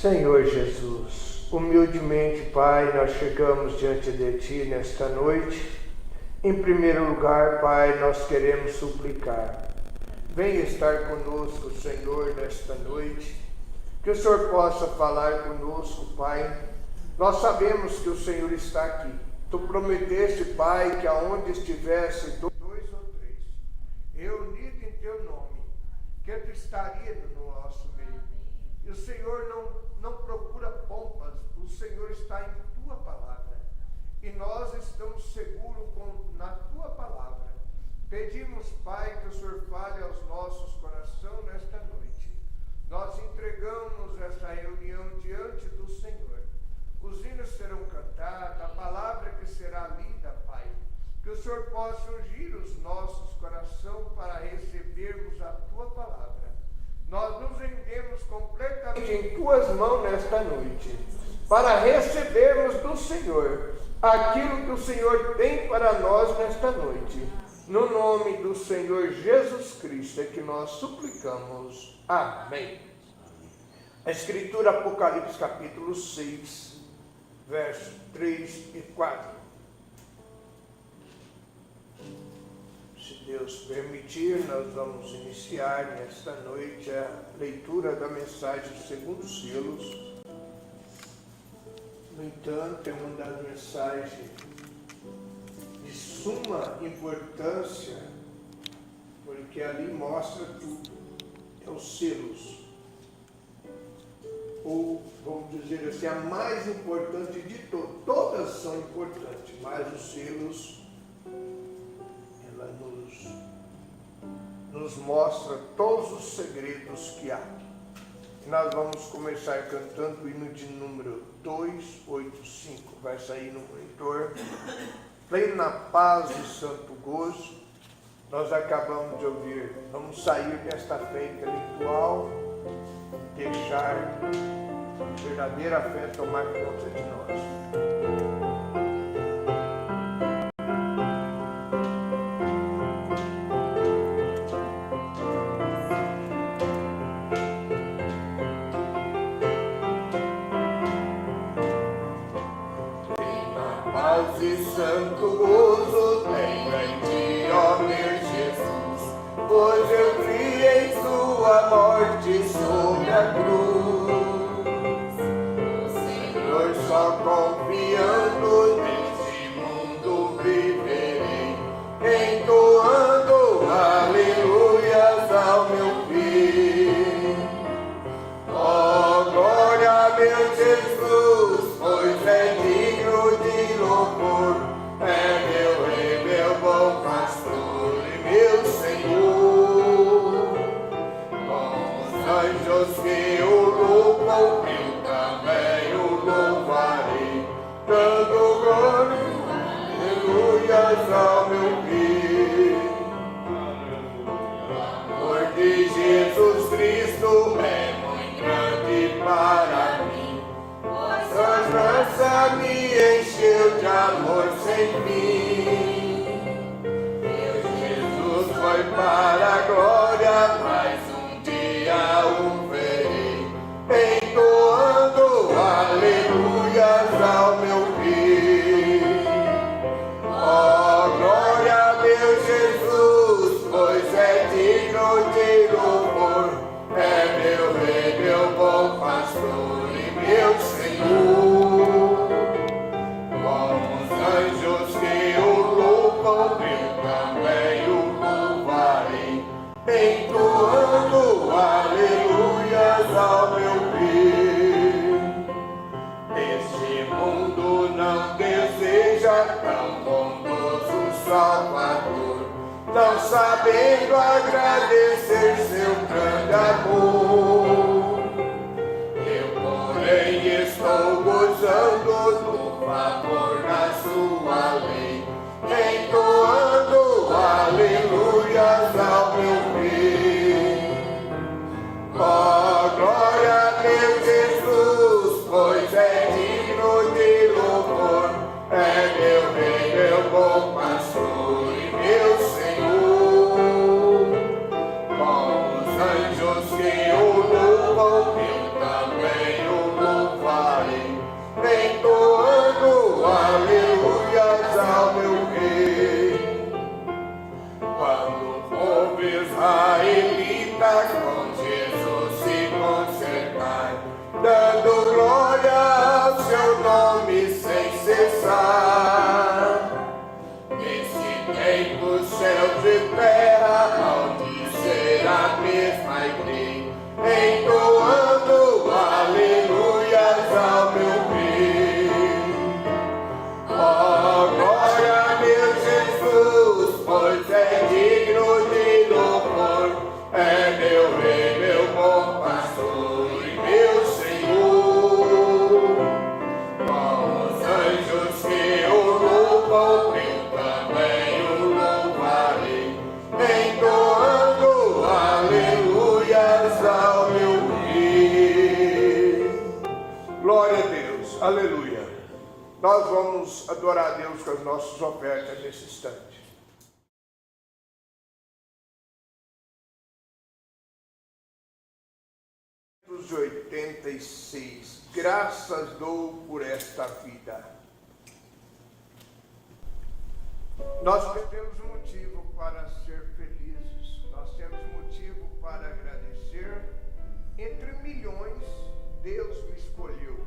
Senhor Jesus, humildemente, Pai, nós chegamos diante de Ti nesta noite. Em primeiro lugar, Pai, nós queremos suplicar. Venha estar conosco, Senhor, nesta noite. Que o Senhor possa falar conosco, Pai. Nós sabemos que o Senhor está aqui. Tu prometeste, Pai, que aonde estivesse dois ou três, reunido em Teu nome, que Tu estaria no nosso meio. E o Senhor não procura pompas, o Senhor está em Tua palavra. E nós estamos seguros na Tua palavra. Pedimos, Pai, que o Senhor fale aos nossos corações nesta noite. Nós entregamos esta reunião diante do Senhor. Os hinos serão cantados, a palavra que será lida, Pai. Que o Senhor possa ungir os nossos corações para recebermos a Tua palavra. Nós nos rendemos completamente em Tuas mãos nesta noite, para recebermos do Senhor aquilo que o Senhor tem para nós nesta noite. No nome do Senhor Jesus Cristo é que nós suplicamos. Amém. A Escritura, Apocalipse capítulo 6, versos 3 e 4. Se Deus permitir, nós vamos iniciar nesta noite a leitura da mensagem segundo os selos. No entanto, é uma das mensagens de suma importância, porque ali mostra tudo. É os selos. Ou, vamos dizer assim, a mais importante de todas. Todas são importantes, mas os selos, ela nos mostra todos os segredos que há. E nós vamos começar cantando o hino de número 285. Vai sair no monitor. Plena paz e santo gozo. Nós acabamos de ouvir. Vamos sair desta fé intelectual, deixar a verdadeira fé tomar conta de nós. Santo gozo tenho em ti, ó meu Jesus, pois eu criei em sua morte sobre a cruz. O Senhor só confiando neste mundo viverei, entoando aleluias ao meu fim. Ó glória, meu Jesus, pois é digno de louvor. É meu rei, meu bom pastor e meu Senhor. Com os anjos que o louvam, eu também o louvarei, dando glória, aleluias ao meu Rei. O amor de Jesus Cristo é muito grande para mim, sua graça me encheu de amor sem fim. Meu Jesus foi para a glória, mas um dia o verei, entoando aleluias ao meu Rei. Ó glória, meu Jesus, pois é digno de louvor. É meu Rei, meu bom pastor e meu Senhor. Com os anjos que o louvam, eu também o louvarei, entoando aleluias ao meu Rei. Este mundo não deseja tão bondoso Salvador, não sabendo agradecer seu grande amor. Eu, porém, estou gozando do favor na sua lei, entoando aleluias ao meu Rei. Ó glória, meu Jesus, pois é digno de louvor. É meu Rei, meu bom pastor e meu Senhor. Com os anjos que o louvam, eu também o Quem dos céus e terra onde será a mesma igreja, entoando aleluias ao meu Rei. Ó glória, meu Jesus, pois é digno de louvor, é meu Rei, meu bom pastor e meu Senhor. Com os anjos que o louvam, eu também o louvarei, entoando aleluias ao meu Rei. Glória a Deus, aleluia. Nós vamos adorar a Deus com as nossas ofertas nesse instante. De 86, graças dou por esta vida. Nós temos motivo para ser felizes, nós temos motivo para agradecer. Entre milhões, Deus me escolheu.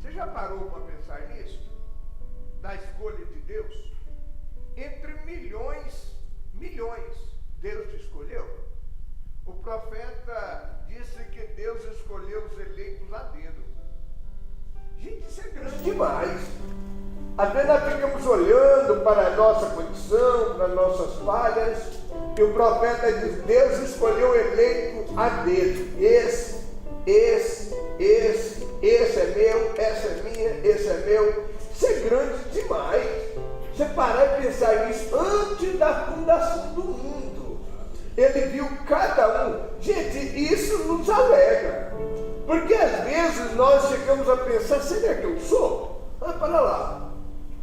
Você já parou para pensar nisso? Da escolha de Deus? Entre milhões, Deus te escolheu. O profeta disse que Deus escolheu os eleitos a dedo. Gente, isso é grande demais. Às vezes nós ficamos olhando para a nossa condição, para as nossas falhas, e o profeta diz: Deus escolheu o eleito a dedo. Esse é meu, essa é minha, esse é meu. Isso é grande demais. Você parar e pensar nisso antes da fundação do mundo. Ele viu cada um. Gente, isso nos alegra. Porque às vezes nós chegamos a pensar: será que eu sou? Para lá.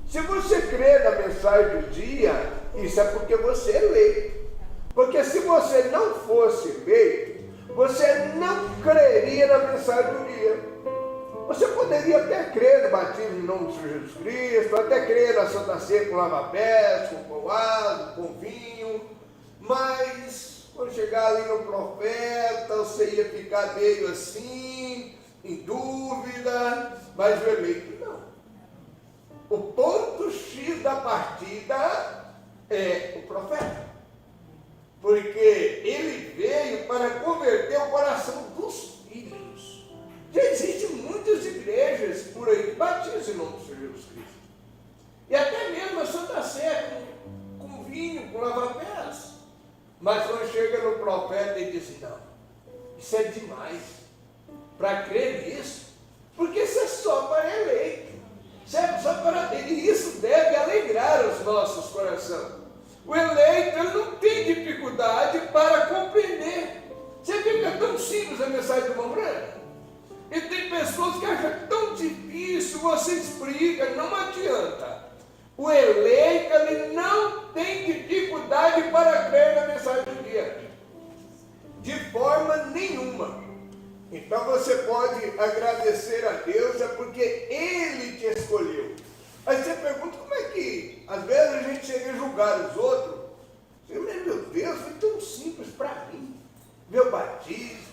Se você crê na mensagem do dia, isso é porque você é eleito. Porque se você não fosse eleito, você não creria na mensagem do dia. Você poderia até crer no batismo em nome do Senhor Jesus Cristo, até crer na Santa Ceia com lava-pés, com pão água, com vinho, mas quando chegar ali no profeta, você ia ficar meio assim, em dúvida, mas o eleito não. O ponto X da partida é o profeta, porque ele veio para converter o coração dos filhos. Já existem muitas igrejas por aí que batizam em nome do Senhor Jesus Cristo. E até mesmo a Santa Ceia com vinho, com lava-pés. Mas quando chega no profeta e diz: não, isso é demais para crer nisso, porque isso é só para eleito, isso é só para ele. E isso deve alegrar os nossos corações. O eleito, ele não tem dificuldade para compreender. Você vê que é tão simples a mensagem do irmão Branco? E tem pessoas que acham tão difícil, você explica, não adianta. O eleito, ele não tem dificuldade para crer na mensagem do dia. De forma nenhuma. Então você pode agradecer a Deus, é porque Ele te escolheu. Aí você pergunta: como é que às vezes a gente chega a julgar os outros? Meu Deus, foi tão simples para mim. Meu batismo,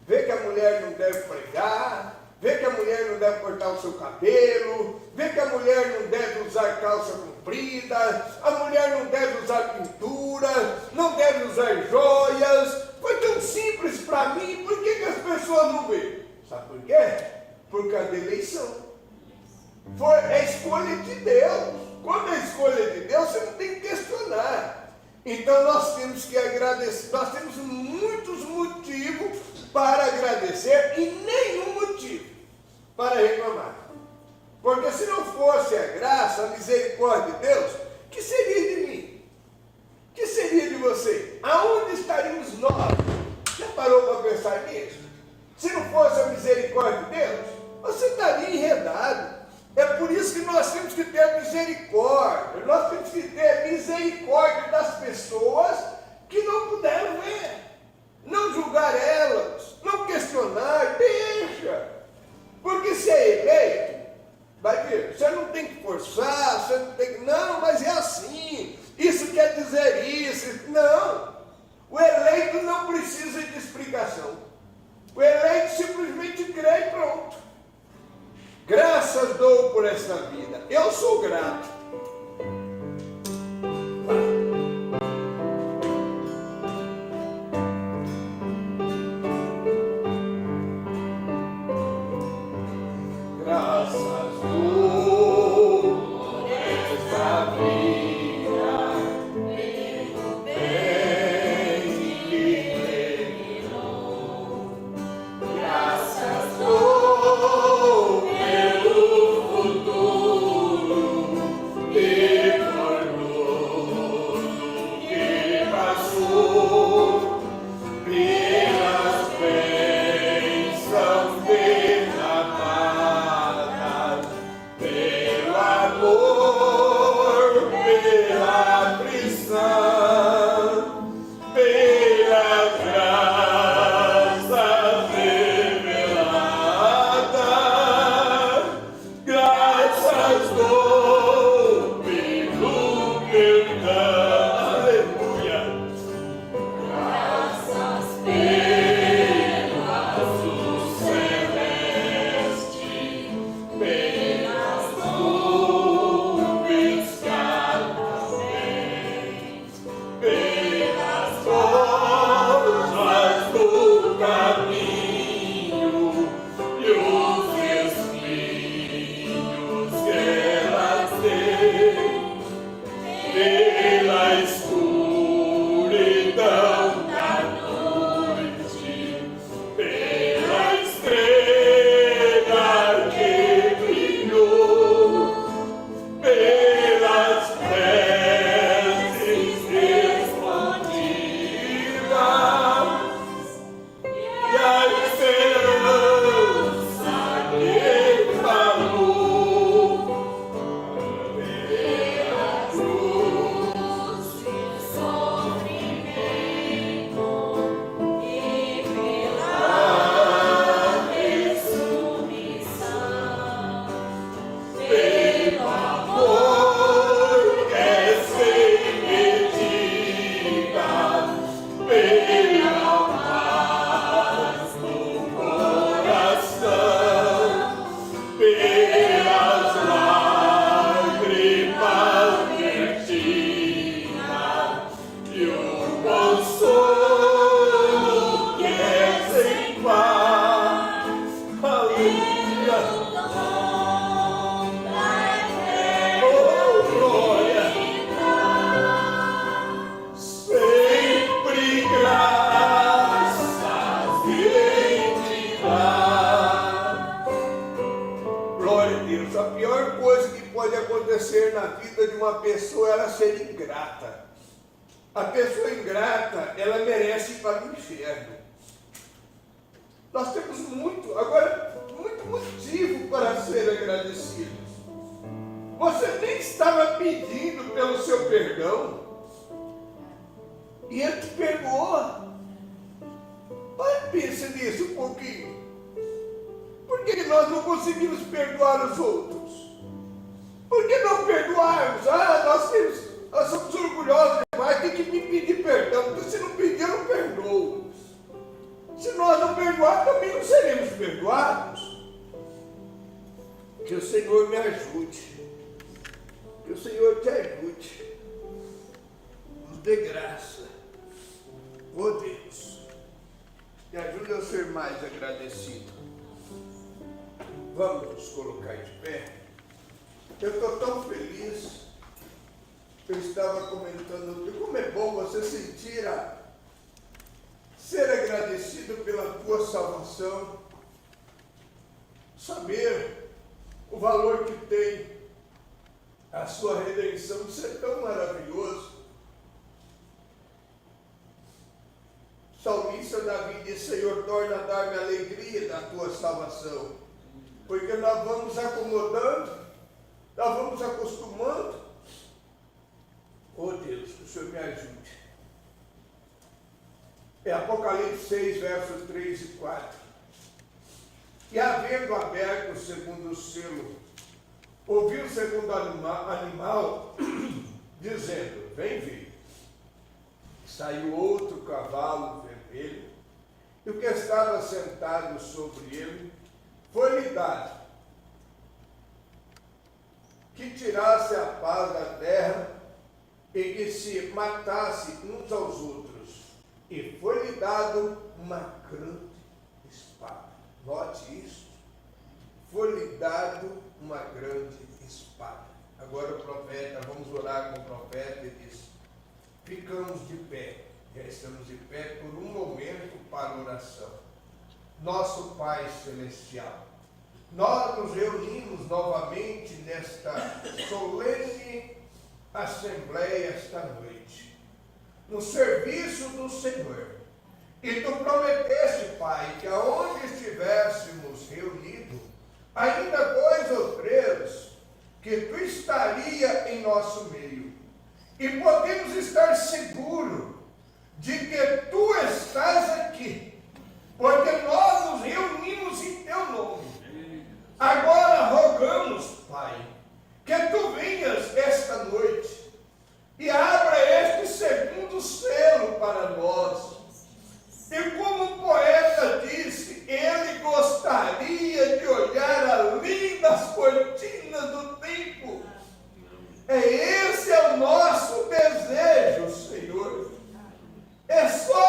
ver que a mulher não deve pregar, ver que a mulher não deve cortar o seu cabelo, ver que a mulher não deve usar calça comprida, a mulher não deve usar pintura, não deve usar joias. Foi tão simples para mim, por que as pessoas não veem? Sabe por quê? Por causa da eleição. Foi a escolha de Deus. Quando é a escolha de Deus, você não tem que questionar. Então nós temos que agradecer. Nós temos muitos motivos para agradecer e nenhum motivo para reclamar. Porque se não fosse a graça, a misericórdia de Deus, o que seria de mim? O que seria de você? Aonde estaríamos nós? Já parou para pensar nisso? Se não fosse a misericórdia de Deus, você estaria enredado. É por isso que nós temos que ter misericórdia. Nós temos que ter misericórdia das pessoas que não puderam ver. Não julgar elas, não questionar, deixa. Porque se é eleito, vai ver, você não tem que forçar, você não tem que... Não, mas é assim, isso quer dizer isso. Não, o eleito não precisa de explicação. O eleito simplesmente crê e pronto. Graças dou por esta vida. Eu sou grato. A pessoa ingrata, ela merece ir para o inferno. Nós temos muito motivo para ser agradecidos. Você nem estava pedindo pelo seu perdão, e Ele te perdoou. Mas pense nisso um pouquinho. Por que nós não conseguimos perdoar os outros? Por que não perdoarmos? Nós somos orgulhosos demais, tem que me pedir perdão, porque se não pedir, eu não perdoo. Se nós não perdoarmos, também não seremos perdoados. Que o Senhor me ajude. Que o Senhor te ajude. Nos dê graça. Oh Deus, me ajude a ser mais agradecido. Vamos nos colocar de pé. Eu estou tão feliz. Eu estava comentando que como é bom você sentir ser agradecido pela tua salvação, saber o valor que tem a sua redenção, isso é tão maravilhoso. O salmista Davi diz: Senhor, torna a dar-me a alegria da tua salvação, porque nós vamos acomodando, nós vamos acostumando. Oh Deus, que o Senhor me ajude. É Apocalipse 6, versos 3 e 4. E havendo aberto o segundo selo, ouviu o segundo animal dizendo: vem ver. Saiu outro cavalo vermelho, e o que estava sentado sobre ele foi-lhe dado que tirasse a paz da terra e que se matasse uns aos outros, e foi-lhe dado uma grande espada. Note isso. Foi-lhe dado uma grande espada. Agora o profeta, vamos orar com o profeta e diz: ficamos de pé, já estamos de pé por um momento para a oração. Nosso Pai Celestial, nós nos reunimos novamente nesta solene assembleia esta noite, no serviço do Senhor. E tu prometeste, Pai, que aonde estivéssemos reunidos, ainda 2 ou 3, que tu estaria em nosso meio. E podemos estar seguros de que tu estás aqui, porque nós nos reunimos em teu nome. Agora rogamos, Pai, que tu venhas esta noite e abra este segundo selo para nós. E como o poeta disse, ele gostaria de olhar além das cortinas do tempo. Esse é o nosso desejo, Senhor. É só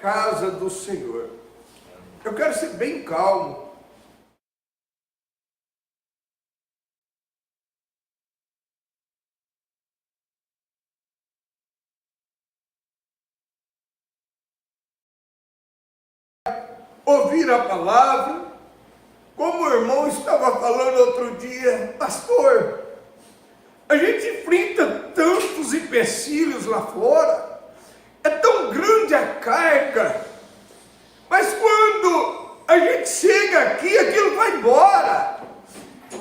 casa do Senhor. Eu quero ser bem calmo. Ouvir a palavra, como o irmão estava falando outro dia, pastor, a gente enfrenta tantos empecilhos lá fora, é tão grande a carga, mas quando a gente chega aqui, aquilo vai embora.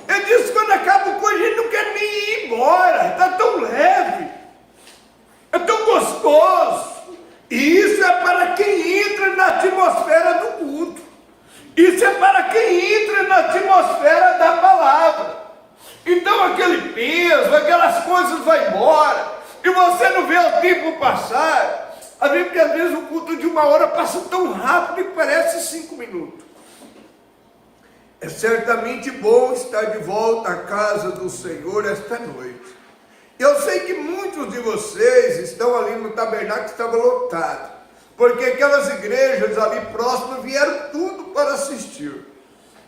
Eu disse, quando acaba o coisa, a gente não quer nem ir embora, está tão leve, é tão gostoso. E isso é para quem entra na atmosfera do culto. Isso é para quem entra na atmosfera da palavra. Então aquele peso, aquelas coisas vão embora. E você não vê o tempo passar. A Bíblia, às vezes o culto de 1 hora passa tão rápido que parece 5 minutos. É certamente bom estar de volta à casa do Senhor esta noite. Eu sei que muitos de vocês estão ali no tabernáculo que estava lotado, porque aquelas igrejas ali próximas vieram tudo para assistir.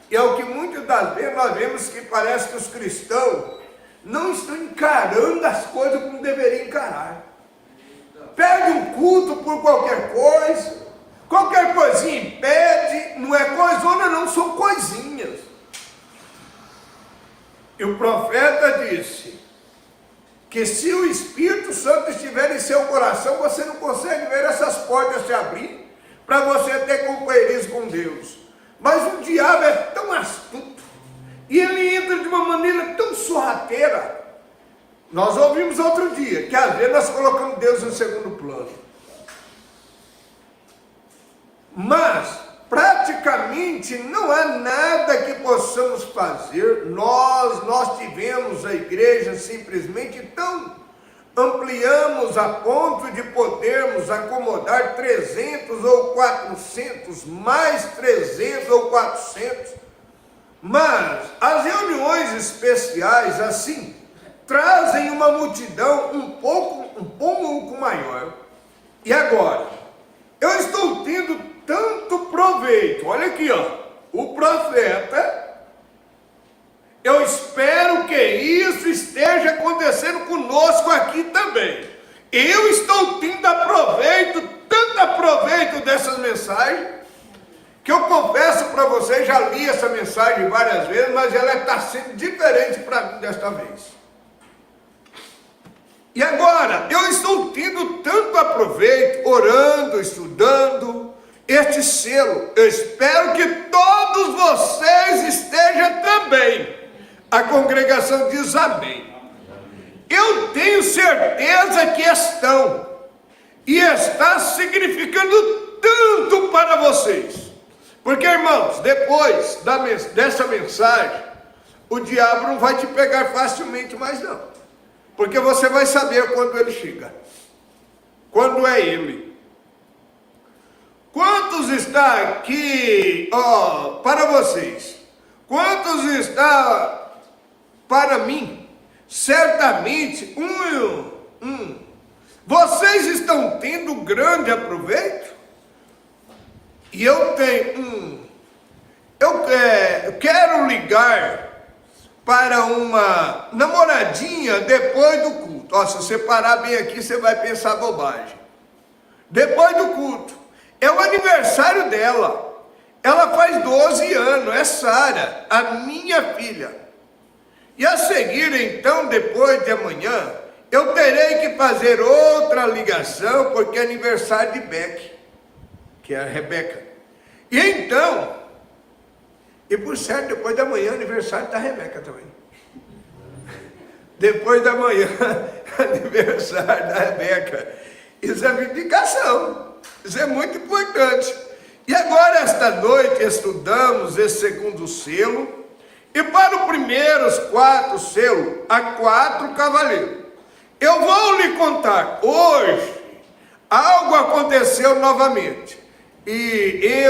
E é o que muitas das vezes nós vemos que parece que os cristãos não estão encarando as coisas como deveriam encarar. Perde um culto por qualquer coisinha impede, não é coisona não, são coisinhas. E o profeta disse que se o Espírito Santo estiver em seu coração, você não consegue ver essas portas se abrir para você ter companheirismo com Deus. Mas o diabo é tão astuto e ele entra de uma maneira tão sorrateira. Nós ouvimos outro dia que às vezes nós colocamos Deus em segundo plano. Mas praticamente não há nada que possamos fazer. Nós tivemos a igreja simplesmente tão ampliamos a ponto de podermos acomodar 300 ou 400, mais 300 ou 400. Mas as reuniões especiais assim trazem uma multidão um pouco maior. E agora, eu estou tendo tanto proveito, olha aqui, ó, o profeta, eu espero que isso esteja acontecendo conosco aqui também. Eu estou tendo tanto aproveito dessas mensagens, que eu confesso para vocês, já li essa mensagem várias vezes, mas ela está sendo diferente para mim desta vez. E agora, eu estou tendo tanto aproveito, orando, estudando, este selo, eu espero que todos vocês estejam também. A congregação diz amém. Eu tenho certeza que estão. E está significando tanto para vocês. Porque, irmãos, depois dessa mensagem, o diabo não vai te pegar facilmente mais não. Porque você vai saber quando ele chega. Quando é ele. Quantos está aqui, para vocês? Quantos está para mim? Certamente, vocês estão tendo grande aproveito? E eu quero ligar para uma namoradinha depois do culto. Se você parar bem aqui, você vai pensar bobagem. Depois do culto. É o aniversário dela. Ela faz 12 anos, é Sara, a minha filha. E a seguir, então, depois de amanhã, eu terei que fazer outra ligação, porque é aniversário de Beck, que é a Rebeca. E então, e por certo, depois da manhã, aniversário da Rebeca também. Depois da manhã, aniversário da Rebeca. Isso é vindicação. Isso é muito importante. E agora, esta noite, estudamos esse segundo selo. E para os primeiros 4 selos, há 4 cavaleiros. Eu vou lhe contar, hoje, algo aconteceu novamente. E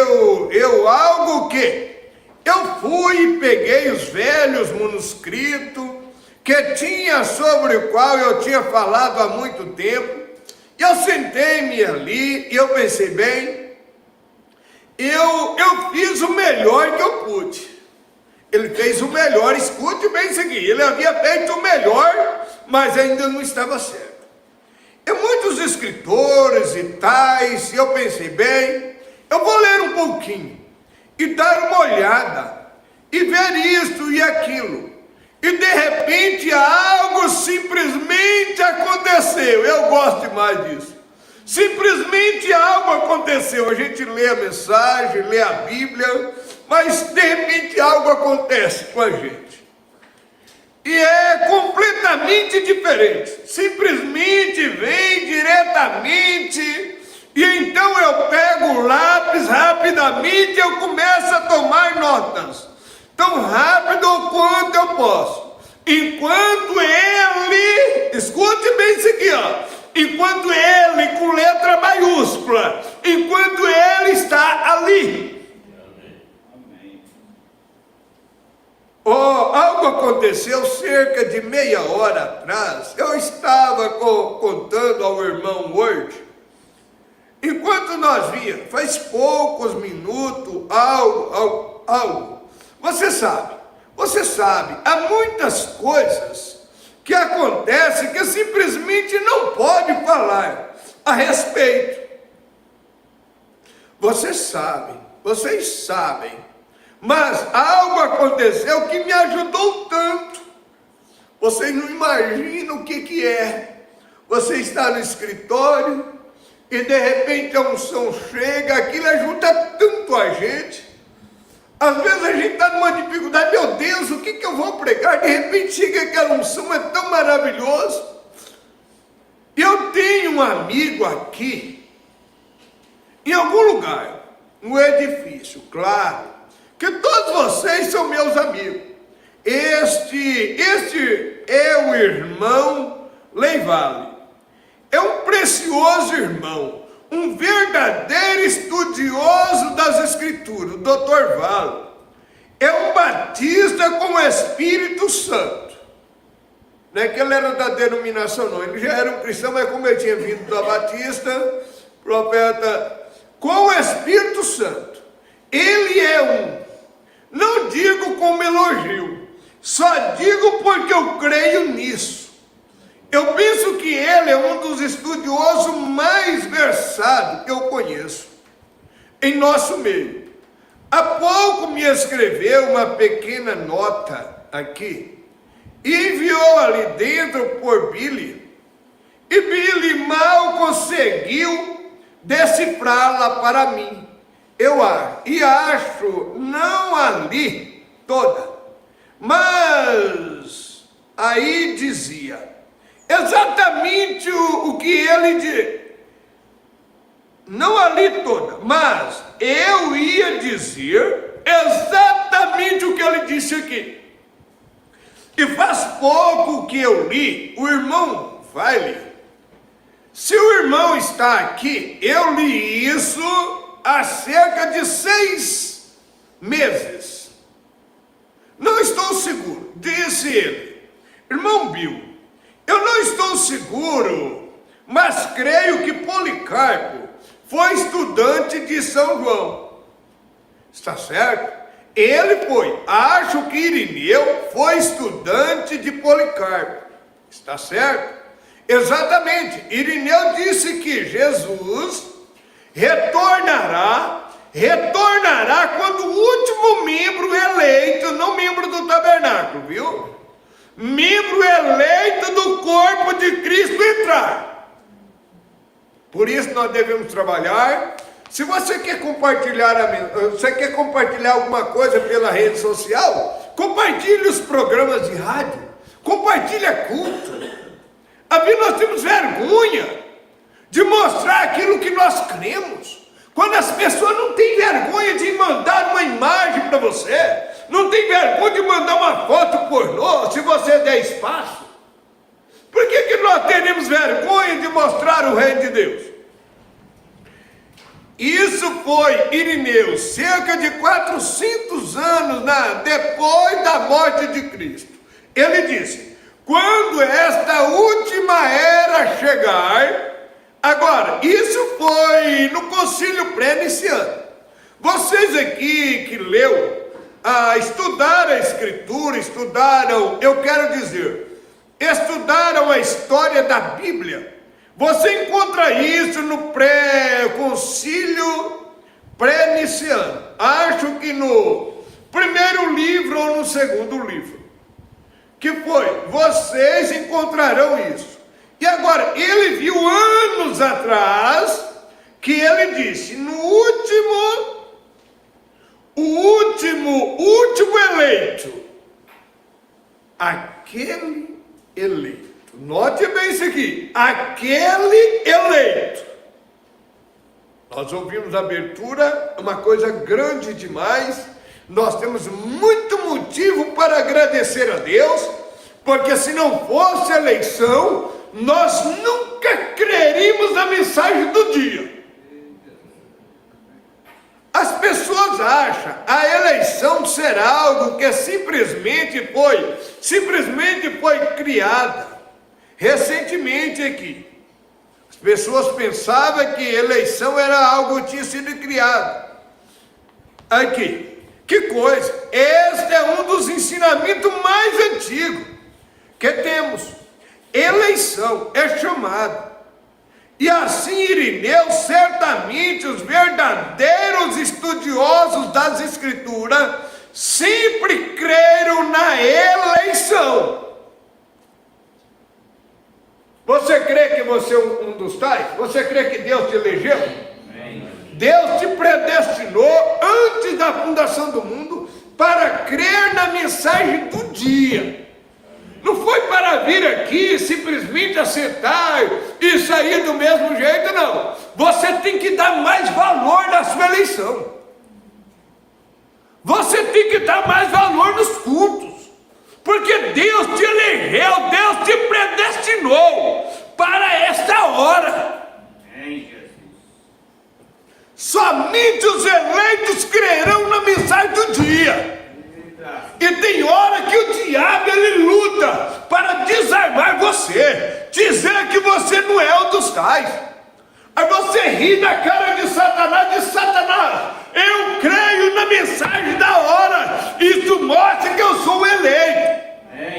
algo que eu fui e peguei os velhos manuscritos, que tinha sobre o qual eu tinha falado há muito tempo. Eu sentei-me ali e eu pensei, bem, eu fiz o melhor que eu pude. Ele fez o melhor, escute bem isso aqui, ele havia feito o melhor, mas ainda não estava certo. E muitos escritores e tais, e eu pensei, bem, eu vou ler um pouquinho, e dar uma olhada, e ver isto e aquilo, e de repente algo simplesmente aconteceu. Eu gosto demais disso. Simplesmente algo aconteceu. A gente lê a mensagem, lê a Bíblia, mas de repente algo acontece com a gente. E é completamente diferente. Simplesmente vem diretamente. E então eu pego o lápis rapidamente e eu começo a tomar notas. Tão rápido quanto eu posso. Enquanto ele, escute bem isso aqui, ó. Enquanto ele, com letra maiúscula, enquanto ele está ali. Oh, algo aconteceu cerca de meia hora atrás. Eu estava contando ao irmão Word. Enquanto nós víamos, faz poucos minutos, algo. Você sabe, há muitas coisas que acontecem que simplesmente não pode falar a respeito. Vocês sabem, mas algo aconteceu que me ajudou tanto. Vocês não imaginam o que é. Você está no escritório e de repente a unção chega, aquilo ajuda tanto a gente. Às vezes a gente está numa dificuldade, meu Deus, o que eu vou pregar? De repente chega aquela unção, é tão maravilhoso. Eu tenho um amigo aqui, em algum lugar, no edifício, claro, que todos vocês são meus amigos. Este é o irmão Leivale. É um precioso irmão. Um verdadeiro estudioso das Escrituras, o Dr. Vale. É um batista com o Espírito Santo. Não é que ele era da denominação, não. Ele já era um cristão, mas como ele tinha vindo da Batista, profeta, com o Espírito Santo. Ele é não digo como elogio, só digo porque eu creio nisso. Eu penso que ele é um dos estudiosos mais versados que eu conheço em nosso meio. Há pouco me escreveu uma pequena nota aqui e enviou ali dentro por Billy. E Billy mal conseguiu decifrá-la para mim. Eu acho, não ali toda, mas aí dizia exatamente o que ele diz, não ali toda, mas eu ia dizer exatamente o que ele disse aqui. E faz pouco que eu li, o irmão vai ler. Se o irmão está aqui, eu li isso há cerca de 6 meses. Não estou seguro, disse ele. Irmão Bill, eu não estou seguro, mas creio que Policarpo foi estudante de São João. Está certo? Ele foi. Acho que Irineu foi estudante de Policarpo. Está certo? Exatamente. Irineu disse que Jesus retornará quando o último membro eleito, não membro do tabernáculo, viu? Membro eleito do corpo de Cristo entrar. Por isso nós devemos trabalhar. Se você quer compartilhar alguma coisa pela rede social, compartilhe os programas de rádio, compartilhe culto. Nós temos vergonha de mostrar aquilo que nós cremos. Quando as pessoas não têm vergonha de mandar uma imagem para você, não tem vergonha de mandar uma foto pornô, se você der espaço. Por que nós teremos vergonha de mostrar o reino de Deus? Isso foi Irineu, cerca de 400 anos depois da morte de Cristo. Ele disse, quando esta última era chegar, agora, isso foi no concílio pré-niceno. Vocês aqui que estudaram a Escritura, estudaram a história da Bíblia. Você encontra isso no concílio pré-niceno. Acho que no primeiro livro ou no segundo livro. Que foi, vocês encontrarão isso. E agora, ele viu anos atrás, que ele disse, no último eleito, aquele eleito, note bem isso aqui, aquele eleito. Nós ouvimos a abertura, uma coisa grande demais. Nós temos muito motivo para agradecer a Deus, porque se não fosse eleição, nós nunca creríamos na mensagem do dia. As pessoas acham a eleição ser algo que simplesmente foi criada recentemente aqui. As pessoas pensavam que eleição era algo que tinha sido criado aqui. Que coisa! Este é um dos ensinamentos mais antigos que temos. Eleição é chamada. E assim Irineu, certamente os verdadeiros estudiosos das Escrituras sempre creram na eleição. Você crê que você é um dos tais? Você crê que Deus te elegeu? Deus te predestinou antes da fundação do mundo para crer na mensagem do dia. Não foi para vir aqui simplesmente acertar e sair do mesmo jeito, não. Você tem que dar mais valor na sua eleição. Você tem que dar mais valor nos cultos. Porque Deus te elegeu, Deus te predestinou para esta hora. Somente os eleitos crerão na mensagem do dia. E tem hora que o diabo ele luta para desarmar você, dizer que você não é um dos tais. Aí você ri na cara de Satanás, eu creio na mensagem da hora. Isso mostra que eu sou o eleito.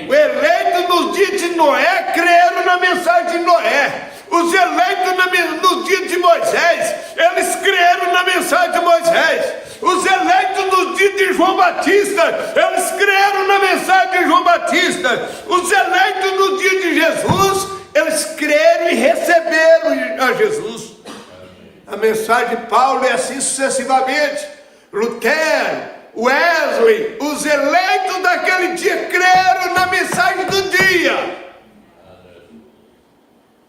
O eleito nos dias de Noé creram na mensagem de Noé. Os eleitos nos dias de Moisés, eles creram na mensagem de Moisés. Os eleitos nos dias de João Batista, eles creram na mensagem de João Batista. Os eleitos nos dias de Jesus, eles creram e receberam a Jesus. A mensagem de Paulo é assim sucessivamente. Lutero, Wesley, os eleitos daquele dia creram na mensagem do dia.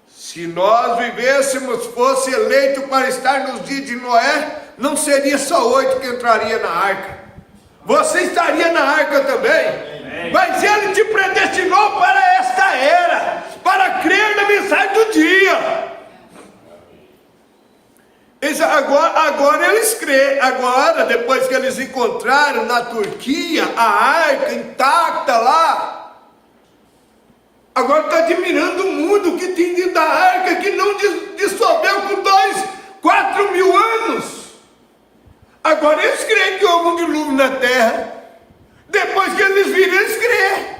Se nós vivêssemos, fosse eleito para estar nos dias de Noé, não seria só 8 que entraria na arca. Você estaria na arca também. Mas ele te predestinou para esta era, para crer na mensagem do dia. Agora eles creem. Agora, depois que eles encontraram na Turquia a arca intacta lá, agora está admirando o mundo que tem dentro da arca, que não dissolveu com 4 mil anos. Agora eles creem que houve um dilúvio na terra. Depois que eles viram, eles creem.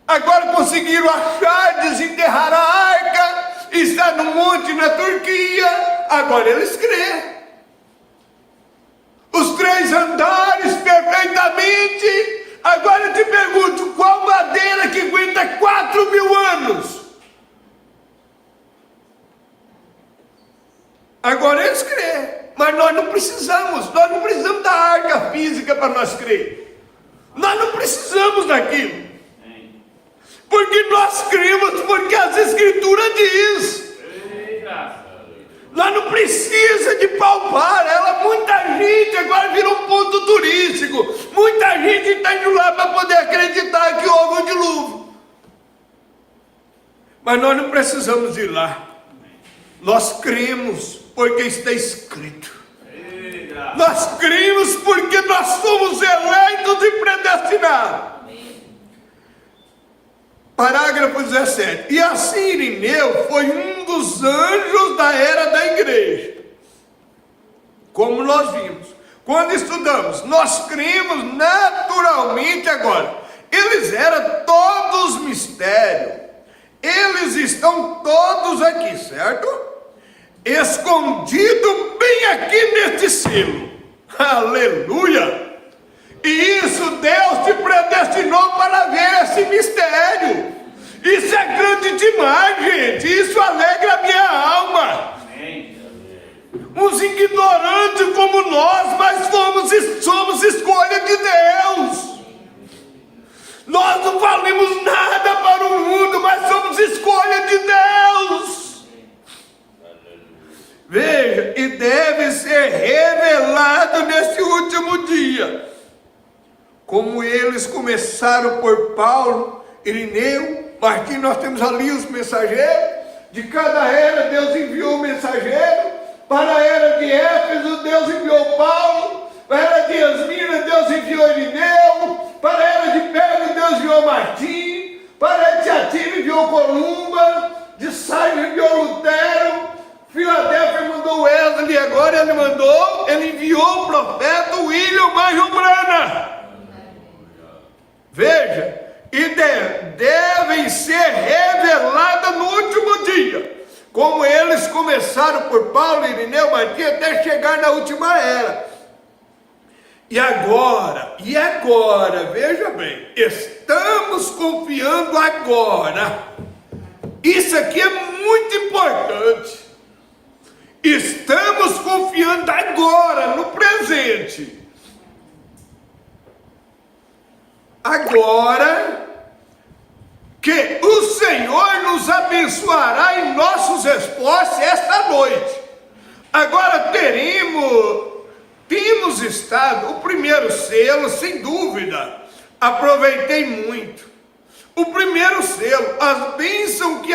Agora conseguiram achar, desenterrar a arca, está no monte na Turquia. Agora eles creem. Os 3 andares perfeitamente. Agora eu te pergunto, qual madeira que aguenta 4 mil anos? Agora eles creem, mas nós não precisamos da arca física para nós crer. Nós não precisamos daquilo. Porque nós cremos porque as Escrituras diz. Nós não precisa de palpar ela. Muita gente agora virou um ponto turístico. Muita gente está indo lá para poder acreditar que houve um dilúvio. Mas nós não precisamos ir lá. Nós cremos porque está escrito. Nós cremos porque nós somos eleitos e predestinados. Parágrafo 17. E assim Irineu foi um dos anjos da era da igreja. Como nós vimos. quando estudamos, nós cremos naturalmente agora. Eles eram todos mistérios. Eles estão todos aqui, certo? Escondido bem aqui neste selo. Aleluia! E isso Deus te predestinou para ver esse mistério. Isso é grande demais, gente. Isso alegra a minha alma. Uns ignorantes como nós, mas somos escolha de Deus. Nós não valemos nada para o mundo, mas somos escolha de Deus. Veja, e deve ser revelado nesse último dia. Como eles começaram por Paulo, Irineu, Martim, nós temos ali os mensageiros. De cada era Deus enviou um mensageiro. Para a era de Éfeso, Deus enviou Paulo. Para a era de Esmina, Deus enviou Irineu. Para a era de Pérgamo, Deus enviou Martim. Para a era de Tiatira, enviou Columba. De Sardes, enviou Lutero. Filadélfia mandou Wesley. E agora ele enviou o profeta William Marion Branham. Veja, e devem ser reveladas no último dia, como eles começaram por Paulo, Irineu, Martim, até chegar na última era. E agora, veja bem, estamos confiando agora. Isso aqui é muito importante. Estamos confiando agora, no presente. Agora que o Senhor nos abençoará em nossos esforços esta noite. Agora temos estado, o primeiro selo, sem dúvida, aproveitei muito. O primeiro selo, as bênçãos que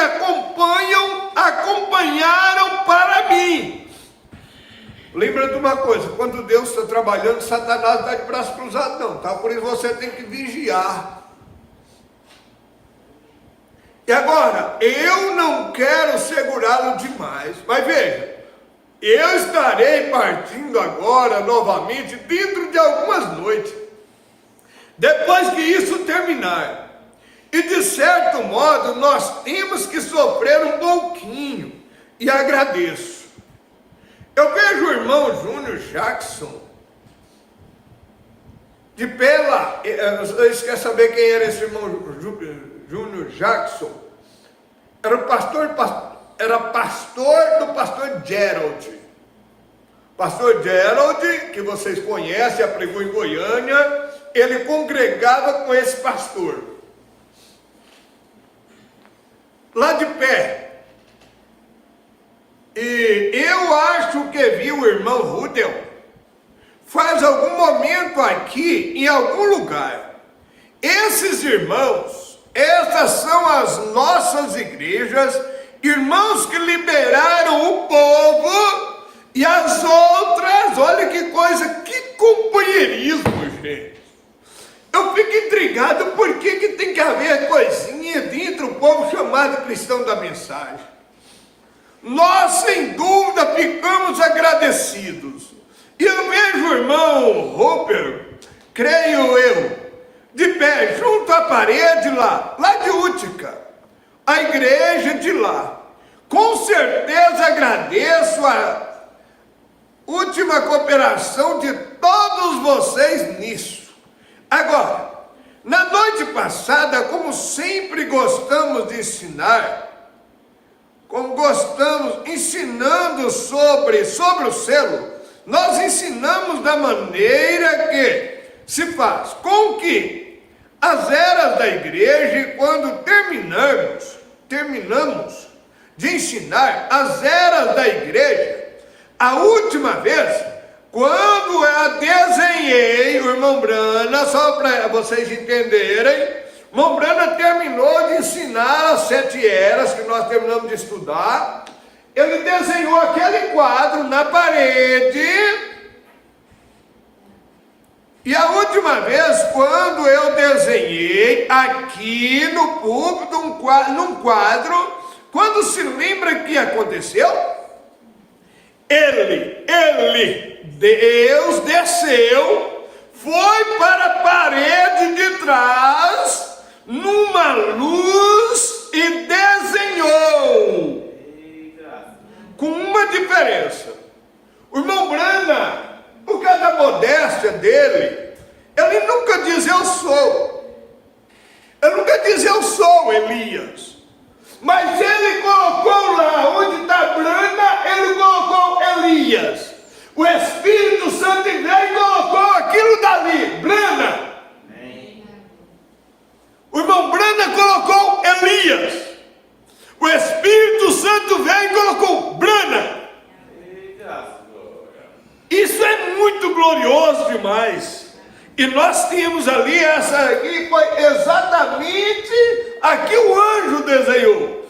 acompanharam para mim. Lembra de uma coisa, quando Deus está trabalhando, Satanás não está de braço cruzado não, tá? Por isso você tem que vigiar. E agora, eu não quero segurá-lo demais, mas veja, eu estarei partindo agora novamente dentro de algumas noites, depois que isso terminar. E de certo modo, nós temos que sofrer um pouquinho, e agradeço. Eu vejo o irmão Júnior Jackson de pé lá. Vocês querem saber quem era esse irmão Júnior Jackson? Era pastor do pastor Gerald. Pastor Gerald, que vocês conhecem, pregou em Goiânia, ele congregava com esse pastor. Lá de pé. E eu acho que vi o irmão Rudel faz algum momento aqui, em algum lugar. Esses irmãos, essas são as nossas igrejas, irmãos que liberaram o povo, e as outras, olha que coisa, que companheirismo, gente. Eu fico intrigado por que tem que haver coisinha dentro do povo chamado cristão da mensagem. Nós, sem dúvida, ficamos agradecidos. E eu vejo o irmão Roper, creio eu, de pé, junto à parede lá de Útica, a igreja de lá. Com certeza agradeço a última cooperação de todos vocês nisso. Agora, na noite passada, como sempre gostamos de ensinar, como gostamos ensinando sobre o selo, nós ensinamos da maneira que se faz com que as eras da igreja, e quando terminamos de ensinar as eras da igreja, a última vez, quando eu desenhei o irmão Brana, só para vocês entenderem, o irmão Brana terminou de ensinar as 7 eras que nós terminamos de estudar. Ele desenhou aquele quadro na parede. E a última vez, quando eu desenhei aqui no púlpito, num quadro, quando se lembra o que aconteceu? Deus desceu, foi para a parede de trás, numa luz, e desenhou. Com uma diferença. O irmão Branham, por causa da modéstia dele, ele nunca diz eu sou. Ele nunca diz eu sou Elias. Mas ele colocou lá, onde está Branham, ele colocou Elias. O Espírito Santo veio e colocou aquilo dali, Branham. O irmão Branham colocou Elias. O Espírito Santo veio e colocou Branham. Isso é muito glorioso demais. E nós tínhamos ali, essa aqui foi exatamente a que o anjo desenhou.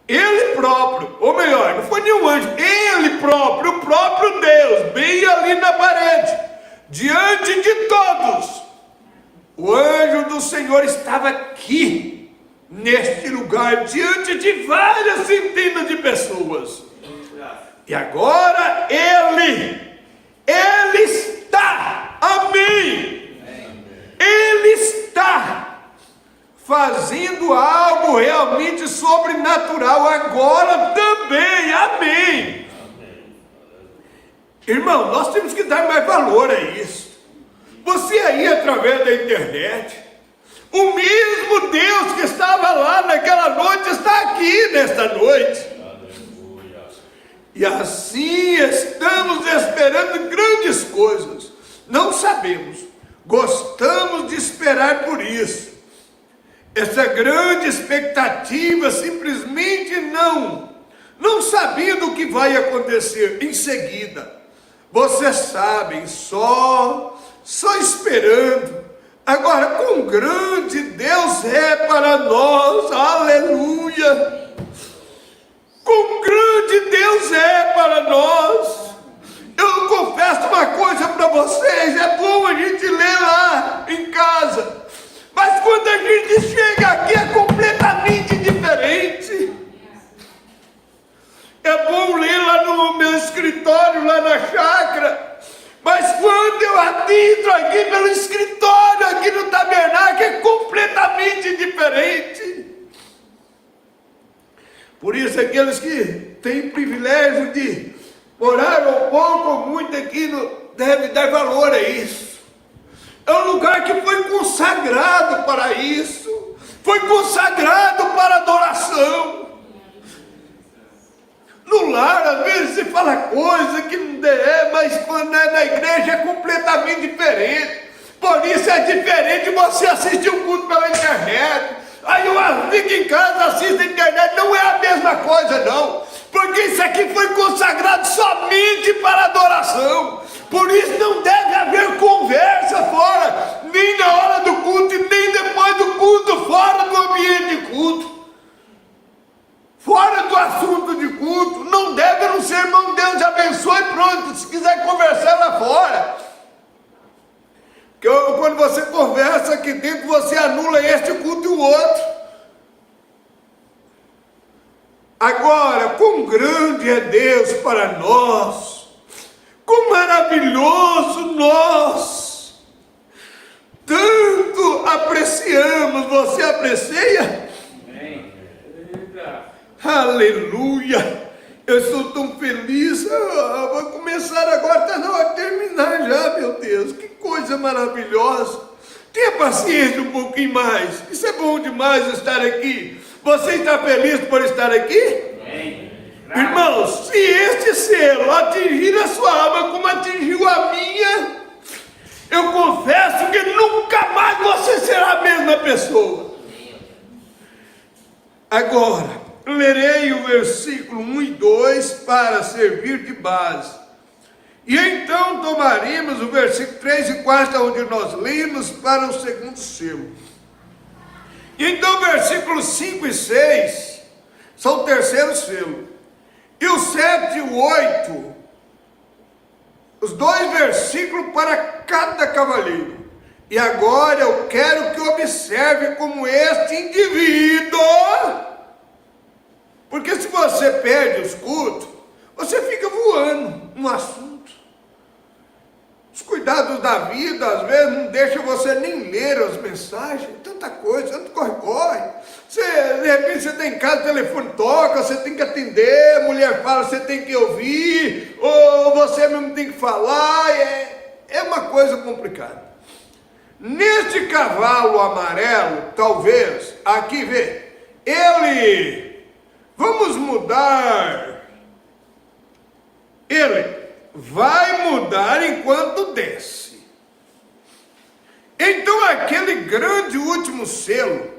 Ele próprio, ou melhor, não foi nenhum anjo, ele próprio, o próprio Deus, bem ali na parede, diante de todos. O anjo do Senhor estava aqui, neste lugar, diante de várias centenas de pessoas. E agora ele está, amém. Ele está fazendo algo realmente sobrenatural agora também, amém. Irmão, nós temos que dar mais valor a isso. Você aí através da internet, o mesmo Deus que estava lá naquela noite está aqui nesta noite. E assim estamos esperando grandes coisas. Não sabemos, gostamos de esperar por isso. Essa grande expectativa, simplesmente não sabendo o que vai acontecer em seguida. Vocês sabem, só esperando. Agora, quão grande Deus é para nós, aleluia! Quão grande Deus é para nós. Eu confesso uma coisa para vocês, é bom a gente ler lá em casa, mas quando a gente chega aqui é completamente diferente. É bom ler lá no meu escritório, lá na chácara, mas quando eu adentro aqui pelo escritório, aqui no tabernáculo, é completamente diferente. Por isso, aqueles que têm privilégio de orar ou pouco ou muito aqui, devem dar valor a isso. É um lugar que foi consagrado para isso, foi consagrado para adoração. No lar, às vezes se fala coisa que não é, mas quando é na igreja é completamente diferente. Por isso é diferente você assistir um culto pela internet. Aí eu fico em casa, assisto a internet, não é a mesma coisa não, porque isso aqui foi consagrado somente para adoração. Por isso não deve haver conversa fora, nem na hora do culto, e nem depois do culto, fora do ambiente de culto, fora do assunto de culto. Não deve, não ser, irmão, Deus te abençoe, pronto, se quiser conversar lá fora. Quando você conversa aqui dentro, você anula este culto e o outro. Agora, quão grande é Deus para nós, quão maravilhoso nós tanto apreciamos. Você aprecia? Amém. Aleluia. Eu estou tão feliz. Vou começar agora, está na hora de terminar já, meu Deus. Que coisa maravilhosa. Tenha paciência um pouquinho mais. Isso é bom demais estar aqui. Você está feliz por estar aqui? Amém. Irmãos, se este selo atingir a sua alma como atingiu a minha, eu confesso que nunca mais você será a mesma pessoa. Agora, lerei o versículo 1 e 2 para servir de base. E então tomaremos o versículo 3 e 4, onde nós lemos, para o segundo selo. E então versículos 5 e 6 são o terceiro selo. E o 7 e o 8, os dois versículos para cada cavaleiro. E agora eu quero que observe como este indivíduo, porque se você perde os cultos, você fica voando no assunto. da vida, às vezes, não deixa você nem ler as mensagens, tanta coisa, tanto corre-corre. De repente você está em casa, o telefone toca, você tem que atender, a mulher fala, você tem que ouvir, ou você mesmo tem que falar, é uma coisa complicada. Neste cavalo amarelo, talvez, aqui vê, vamos mudar, ele vai mudar enquanto desce. Então aquele grande último selo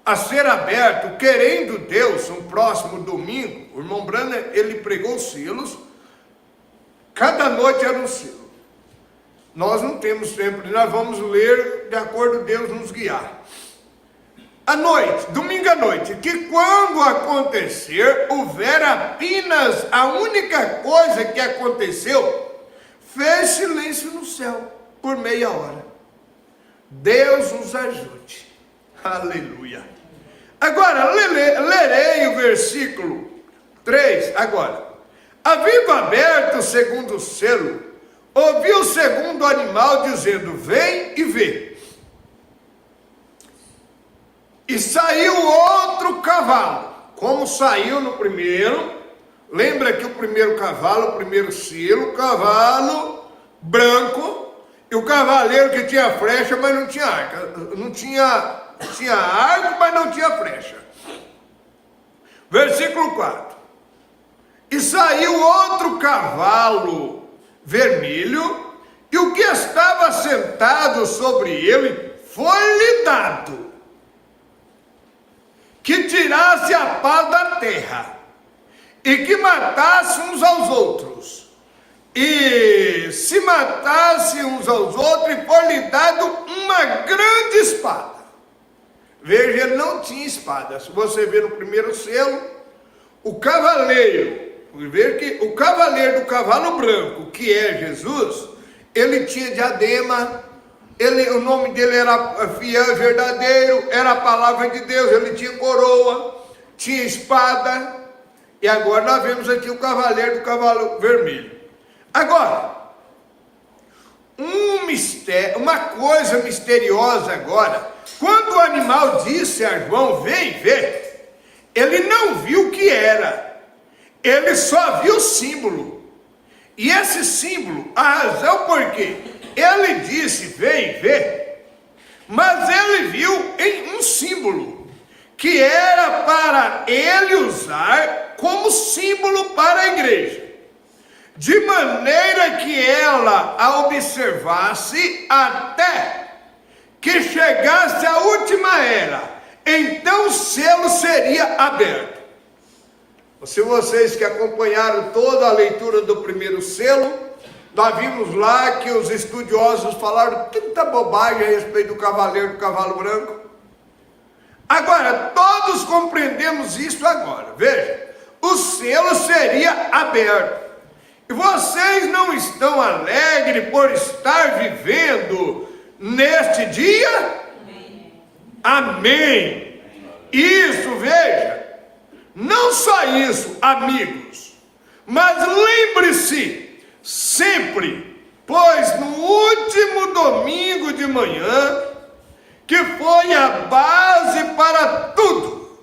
a ser aberto, querendo Deus, no próximo domingo, o irmão Branham, ele pregou os selos, cada noite era um selo. Nós não temos sempre, nós vamos ler de acordo com Deus nos guiar. À noite, domingo à noite, que quando acontecer, houver apenas a única coisa que aconteceu, fez silêncio no céu por meia hora. Deus nos ajude. Aleluia. Agora, lerei o versículo 3, agora. Havendo aberto o segundo selo, ouvi o segundo animal dizendo, vem e vê. E saiu outro cavalo, como saiu no primeiro. Lembra que o primeiro cavalo, o primeiro selo, cavalo branco, e o cavaleiro que tinha flecha, mas não tinha arco. Tinha arco, mas não tinha flecha. Versículo 4. E saiu outro cavalo vermelho, e o que estava sentado sobre ele foi-lhe dado que tirasse a paz da terra, e que matasse uns aos outros, e se matasse uns aos outros, e foi-lhe dado uma grande espada. Veja, ele não tinha espada. Se você ver no primeiro selo, o cavaleiro, veja que o cavaleiro do cavalo branco, que é Jesus, ele tinha diadema, o nome dele era fiel e verdadeiro, era a palavra de Deus, ele tinha coroa, tinha espada, e agora nós vemos aqui o cavaleiro do cavalo vermelho. Agora, uma coisa misteriosa agora, quando o animal disse a João, vem ver, ele não viu o que era, ele só viu o símbolo. E esse símbolo, a razão por quê? Ele disse, vem ver, mas ele viu em um símbolo, que era para ele usar como símbolo para a igreja, de maneira que ela a observasse até que chegasse a última era, então o selo seria aberto. Se vocês que acompanharam toda a leitura do primeiro selo, nós vimos lá que os estudiosos falaram tanta bobagem a respeito do cavaleiro do cavalo branco. Agora, todos compreendemos isso agora. Veja, o selo seria aberto. E vocês não estão alegres por estar vivendo neste dia? Amém. Isso, veja, não só isso, amigos, mas lembre-se sempre, pois no último domingo de manhã, que foi a base para tudo,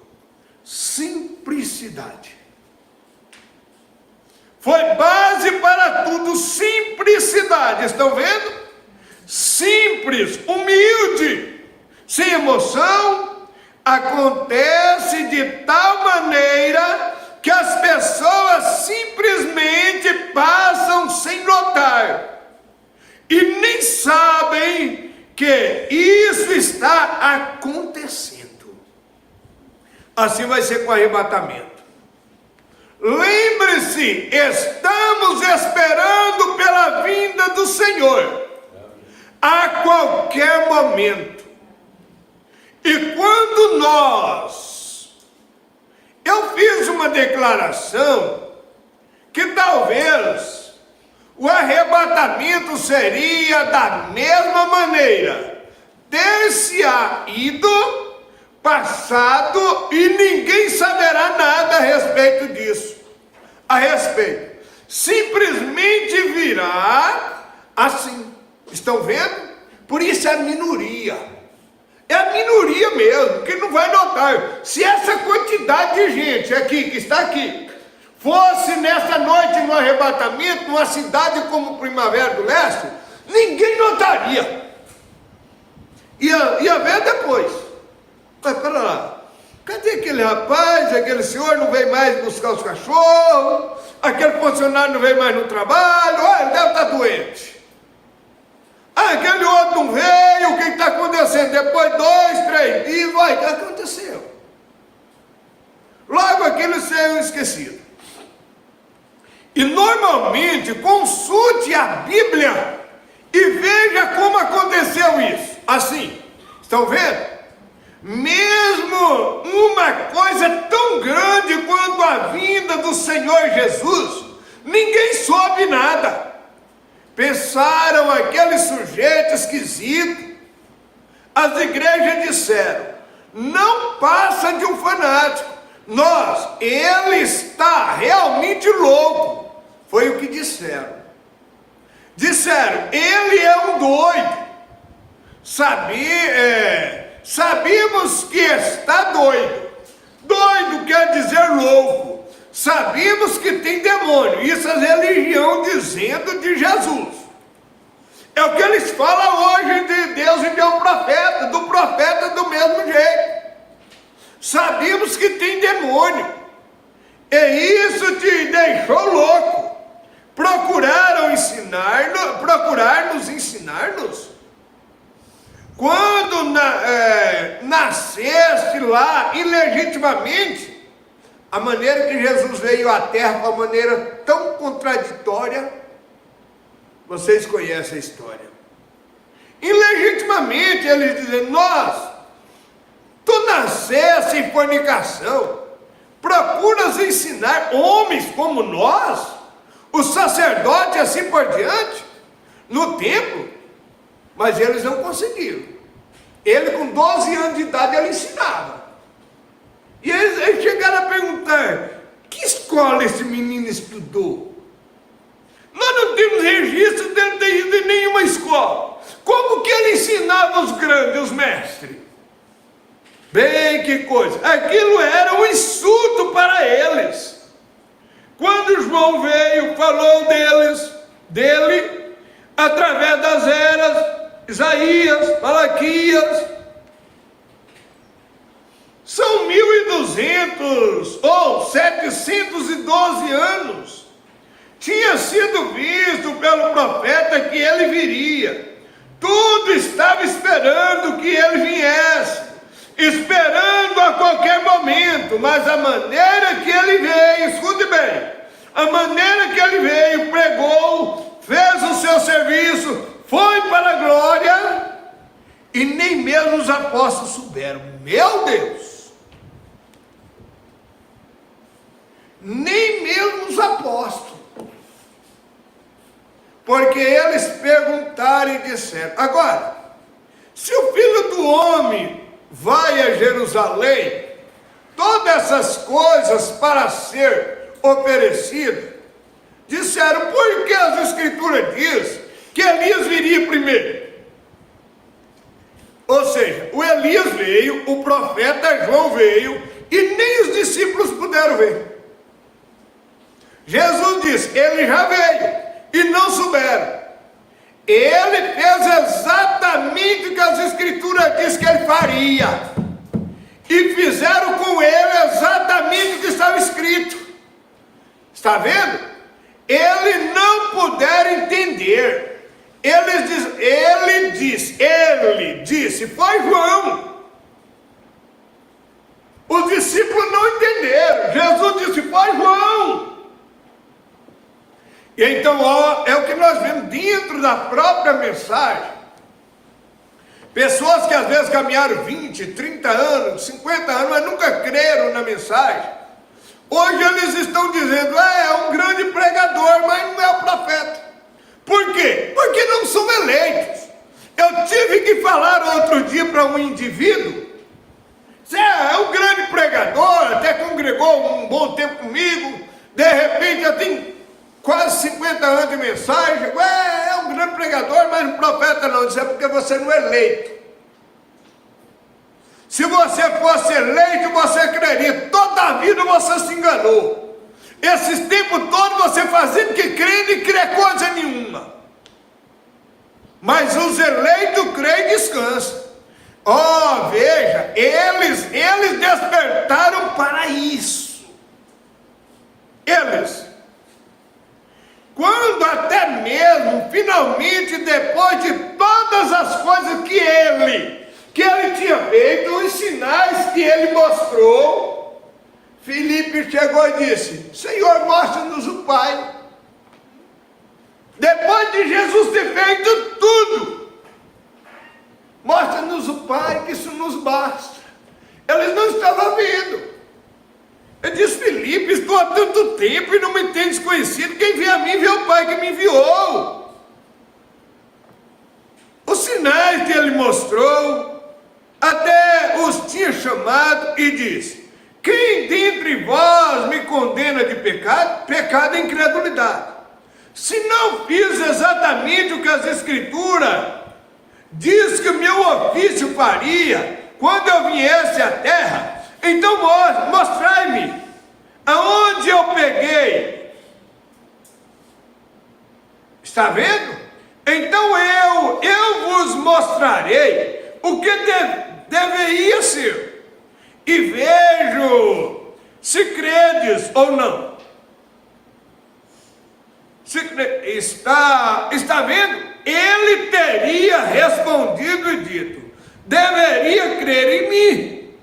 simplicidade. Foi base para tudo, simplicidade, estão vendo? Simples, humilde, sem emoção, acontece de tal maneira que as pessoas simplesmente passam sem notar e nem sabem que isso está acontecendo. Assim vai ser com o arrebatamento. Lembre-se, estamos esperando pela vinda do Senhor a qualquer momento. E quando eu fiz uma declaração que talvez o arrebatamento seria da mesma maneira, ter-se-á ido, passado, e ninguém saberá nada a respeito disso. Simplesmente virá assim, Estão vendo? Por isso é a minoria. É a minoria mesmo, que não vai notar. Se essa quantidade de gente aqui, que está aqui, fosse nessa noite no arrebatamento, numa cidade como Primavera do Leste, ninguém notaria. Ia ver depois. Mas pera lá, cadê aquele rapaz, aquele senhor não veio mais buscar os cachorros, aquele funcionário não veio mais no trabalho, olha, ele deve estar doente. Aquele outro não veio, o que está acontecendo? Depois de 2, 3 dias, vai, o que aconteceu? Logo aquilo saiu esquecido. E normalmente consulte a Bíblia e veja como aconteceu isso. Assim, estão vendo? Mesmo uma coisa tão grande quanto a vinda do Senhor Jesus, ninguém soube nada. Pensaram aquele sujeito esquisito. As igrejas disseram, não passa de um fanático. Ele está realmente louco. Foi o que disseram. Disseram, ele é um doido. Sabíamos que está doido. Doido quer dizer louco. Sabíamos que tem demônio. Isso a religião dizendo de Jesus. É o que eles falam hoje de Deus e de um profeta. Do profeta do mesmo jeito. Sabíamos que tem demônio. E isso te deixou louco. Procuraram-nos ensinar-nos. Quando nasceste lá ilegitimamente, a maneira que Jesus veio à terra, de uma maneira tão contraditória, vocês conhecem a história. Ilegitimamente, eles dizem, tu nasceste em fornicação, procuras ensinar homens como nós, os sacerdotes e assim por diante, no templo, mas eles não conseguiram. Ele com 12 anos de idade, ele ensinava. E eles chegaram a perguntar, que escola esse menino estudou? Nós não temos registro dele ter ido em nenhuma escola. Como que ele ensinava os grandes, os mestres? Bem, que coisa. Aquilo era um insulto para eles. Quando João veio, falou dele, através das eras, Isaías, Malaquias, são 1200 ou 712 anos. Tinha sido visto pelo profeta que ele viria. Tudo estava esperando que ele viesse, esperando a qualquer momento, mas a maneira que ele veio, escute bem, a maneira que ele veio, pregou, fez o seu serviço, foi para a glória, e nem mesmo os apóstolos souberam. Meu Deus! Nem mesmo os apóstolos. Porque eles perguntaram e disseram, agora, se o Filho do Homem vai a Jerusalém, todas essas coisas para ser oferecidas, disseram, por que as Escrituras dizem que Elias viria primeiro? Ou seja, o Elias veio, o profeta João veio, e nem os discípulos puderam ver. Jesus disse, ele já veio, e não souberam. Ele fez exatamente o que as Escrituras dizem que ele faria, e fizeram com ele exatamente o que estava escrito. Está vendo? Eles não puderam entender. Ele disse, foi João. Os discípulos não entenderam. Jesus disse, foi João. E então, é o que nós vemos dentro da própria mensagem. Pessoas que às vezes caminharam 20, 30 anos, 50 anos, mas nunca creram na mensagem. Hoje eles estão dizendo, é um grande pregador, mas não é o profeta. Por quê? Porque não são eleitos. Eu tive que falar outro dia para um indivíduo, é um grande pregador, até congregou um bom tempo comigo, de repente já tem quase 50 anos de mensagem, é um grande pregador, mas um profeta não. Isso é porque você não é eleito. Se você fosse eleito, você creria. Toda a vida você se enganou. Esses tempos todos você fazendo que crê e crê coisa nenhuma. Mas os eleitos creem e descansam. Oh, veja, eles despertaram para isso. Eles. Quando até mesmo, finalmente, depois de todas as coisas que ele tinha feito, os sinais que ele mostrou, Filipe chegou e disse: Senhor, mostra-nos o Pai. Depois de Jesus ter feito tudo, mostra-nos o Pai, que isso nos basta. Eles não estavam vendo. Ele disse: Filipe, estou há tanto tempo e não me tem desconhecido. Quem vê a mim vê o Pai que me enviou. Os sinais que ele mostrou, até os tinha chamado e disse: quem dentre vós me condena de pecado? Pecado é incredulidade. Se não fiz exatamente o que as Escrituras diz que o meu ofício faria quando eu viesse à terra, então mostrai-me aonde eu peguei. Está vendo? Então eu vos mostrarei o que deveria ser, e vejo se credes ou não. Está vendo? Ele teria respondido e dito: deveria crer em mim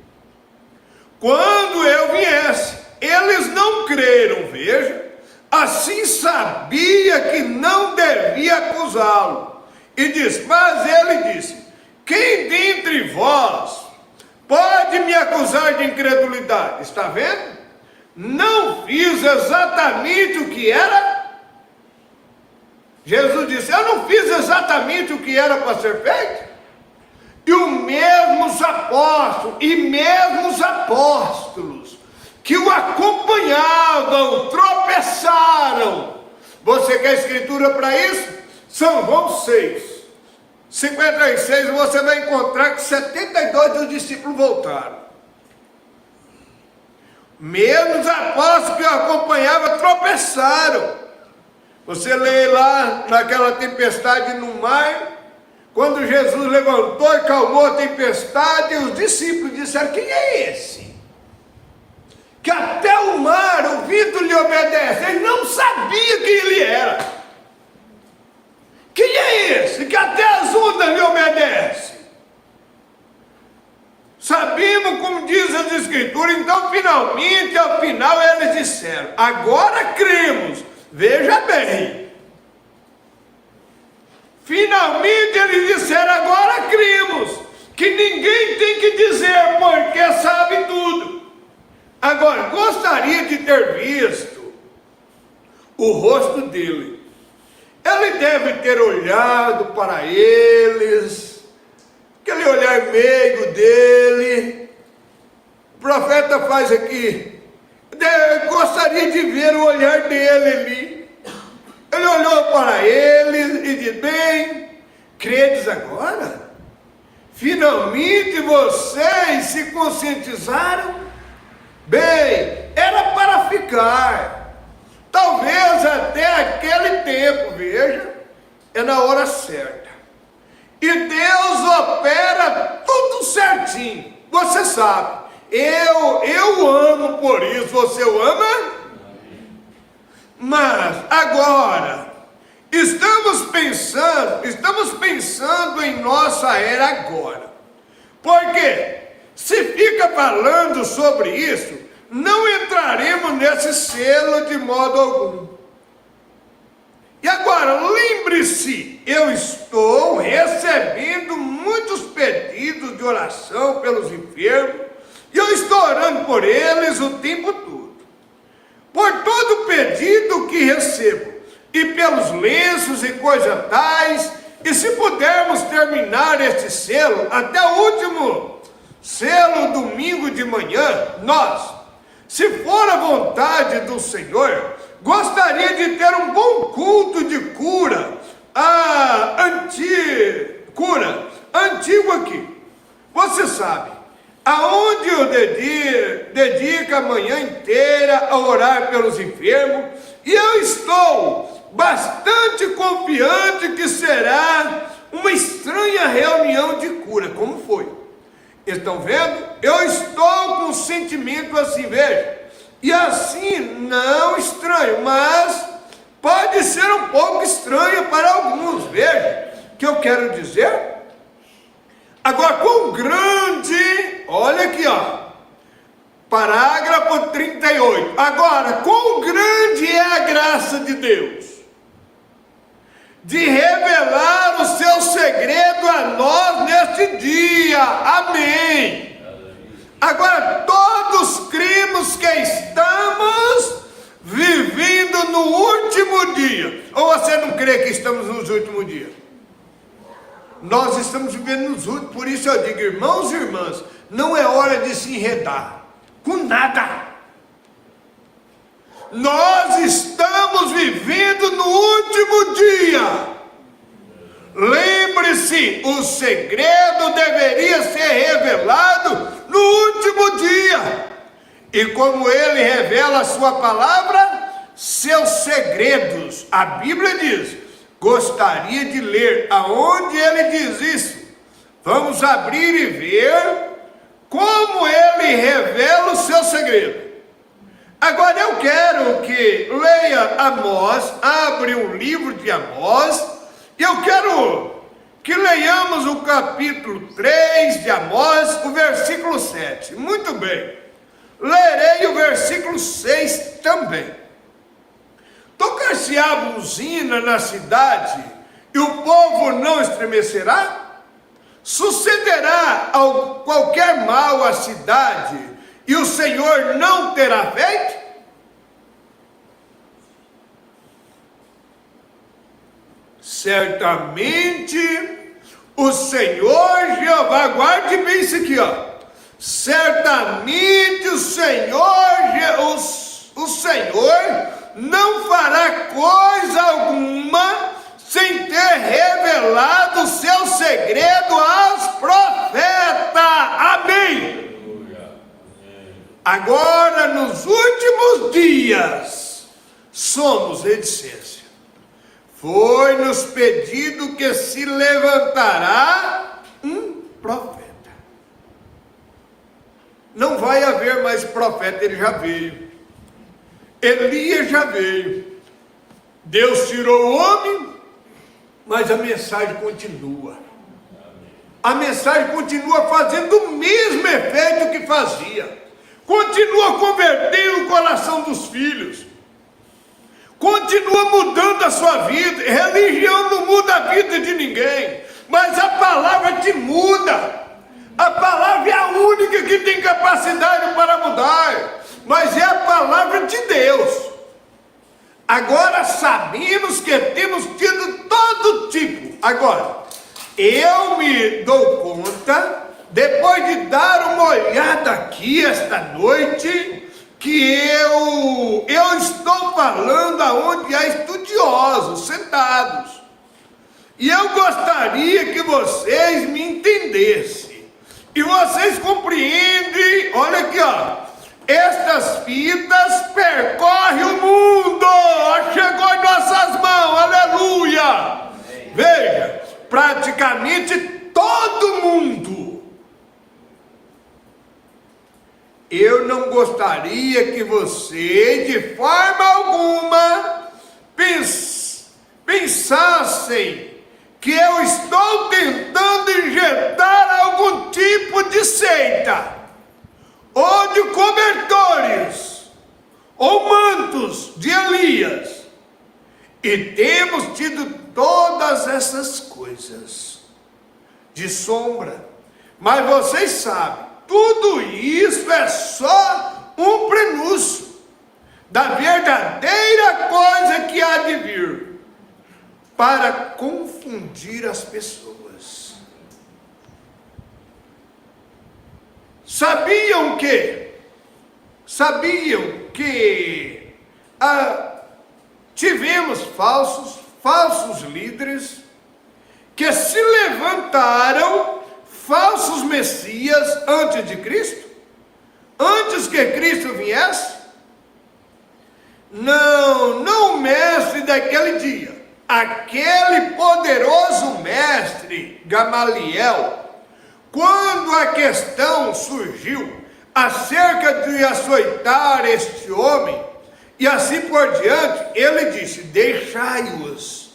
quando eu viesse. Eles não creram, veja. Assim sabia que não devia acusá-lo. E disse: mas ele disse: quem dentre vós pode me acusar de incredulidade? Está vendo? Não fiz exatamente o que era. Jesus disse: eu não fiz exatamente o que era para ser feito. E os mesmos apóstolos que o acompanhavam tropeçaram. Você quer escritura para isso? São João 6, 56, você vai encontrar que 72 dos discípulos voltaram. Mesmo os apóstolos que o acompanhavam tropeçaram. Você lê lá naquela tempestade no mar, quando Jesus levantou e calmou a tempestade, os discípulos disseram: quem é esse? Que até o mar, o vento lhe obedece. Ele não sabia quem ele era. Quem é esse? Que até as ondas lhe obedecem. Sabemos, como diz as Escrituras. Então finalmente, ao final, eles disseram: agora cremos. Veja bem, finalmente eles disseram: agora cremos, que ninguém tem que dizer porque sabe tudo. Agora, gostaria de ter visto o rosto dele. Ele deve ter olhado para eles, aquele olhar meigo dele. O profeta faz aqui: gostaria de ver o olhar dele ali. Ele olhou para eles e disse: bem, credes agora? Finalmente vocês se conscientizaram? Bem, era para ficar. Talvez até aquele tempo, veja, é na hora certa. E Deus opera tudo certinho. Você sabe. Eu amo por isso. Você o ama? Mas agora estamos pensando em nossa era agora. Porque se fica falando sobre isso, não entraremos nesse selo de modo algum. E agora, lembre-se, eu estou recebendo muitos pedidos de oração pelos enfermos, e eu estou orando por eles o tempo todo. Por todo pedido que recebo, e pelos lenços e coisas tais, e se pudermos terminar este selo, até o último selo, domingo de manhã, nós, se for a vontade do Senhor, gostaria de ter um bom culto de cura cura antigo aqui. Você sabe, aonde eu dedico a manhã inteira a orar pelos enfermos, e eu estou bastante confiante que será uma estranha reunião de cura, como foi. Estão vendo? Eu estou com um sentimento assim, veja, e assim não estranho, mas pode ser um pouco estranho para alguns, veja, o que eu quero dizer. Agora, quão grande, olha aqui, ó, parágrafo 38. Agora, quão grande é a graça de Deus de revelar o seu segredo a nós neste dia. Amém. Agora, todos cremos que estamos vivendo no último dia. Ou você não crê que estamos nos últimos dias? Nós estamos vivendo nos últimos. Por isso eu digo, irmãos e irmãs, não é hora de se enredar com nada. Nós estamos vivendo no último dia. Lembre-se, o segredo deveria ser revelado no último dia. E como ele revela a sua palavra, seus segredos, a Bíblia diz, gostaria de ler aonde ele diz isso. Vamos abrir e ver como ele revela o seu segredo. Agora eu quero que leia Amós, abre um livro de Amós, e eu quero que leiamos o capítulo 3 de Amós, o versículo 7. Muito bem, lerei o versículo 6 também. Tocar-se-á buzina na cidade, e o povo não estremecerá? Sucederá qualquer mal à cidade, e o Senhor não terá feito? Certamente o Senhor Jeová, guarde bem isso aqui, ó. Certamente o Senhor não fará coisa alguma sem ter revelado o seu segredo aos profetas. Amém. Agora, nos últimos dias, somos reticência. Foi-nos pedido que se levantará um profeta. Não vai haver mais profeta, ele já veio. Elias já veio. Deus tirou o homem, mas a mensagem continua. A mensagem continua fazendo o mesmo efeito que fazia. Continua convertendo o coração dos filhos. Continua mudando a sua vida. Religião não muda a vida de ninguém, mas a palavra te muda. A palavra é a única que tem capacidade para mudar, mas é a palavra de Deus. Agora sabemos que temos tido todo tipo. Agora, eu me dou conta, depois de dar uma olhada aqui esta noite, que eu estou falando aonde há estudiosos sentados. E eu gostaria que vocês me entendessem. E vocês compreendem, olha aqui, ó. Estas fitas percorrem o mundo. Chegou em nossas mãos, aleluia. Veja, praticamente todo mundo. Eu não gostaria que você, de forma alguma, pensassem que eu estou tentando injetar algum tipo de seita, ou de cobertores, ou mantos de Elias. E temos tido todas essas coisas de sombra, mas vocês sabem, tudo isso é só um prenúncio da verdadeira coisa que há de vir, para confundir as pessoas. Sabiam que tivemos falsos falsos líderes, que se levantaram falsos messias antes de Cristo? Antes que Cristo viesse? Não o mestre daquele dia. Aquele poderoso mestre, Gamaliel, quando a questão surgiu acerca de açoitar este homem, e assim por diante, ele disse: deixai-os.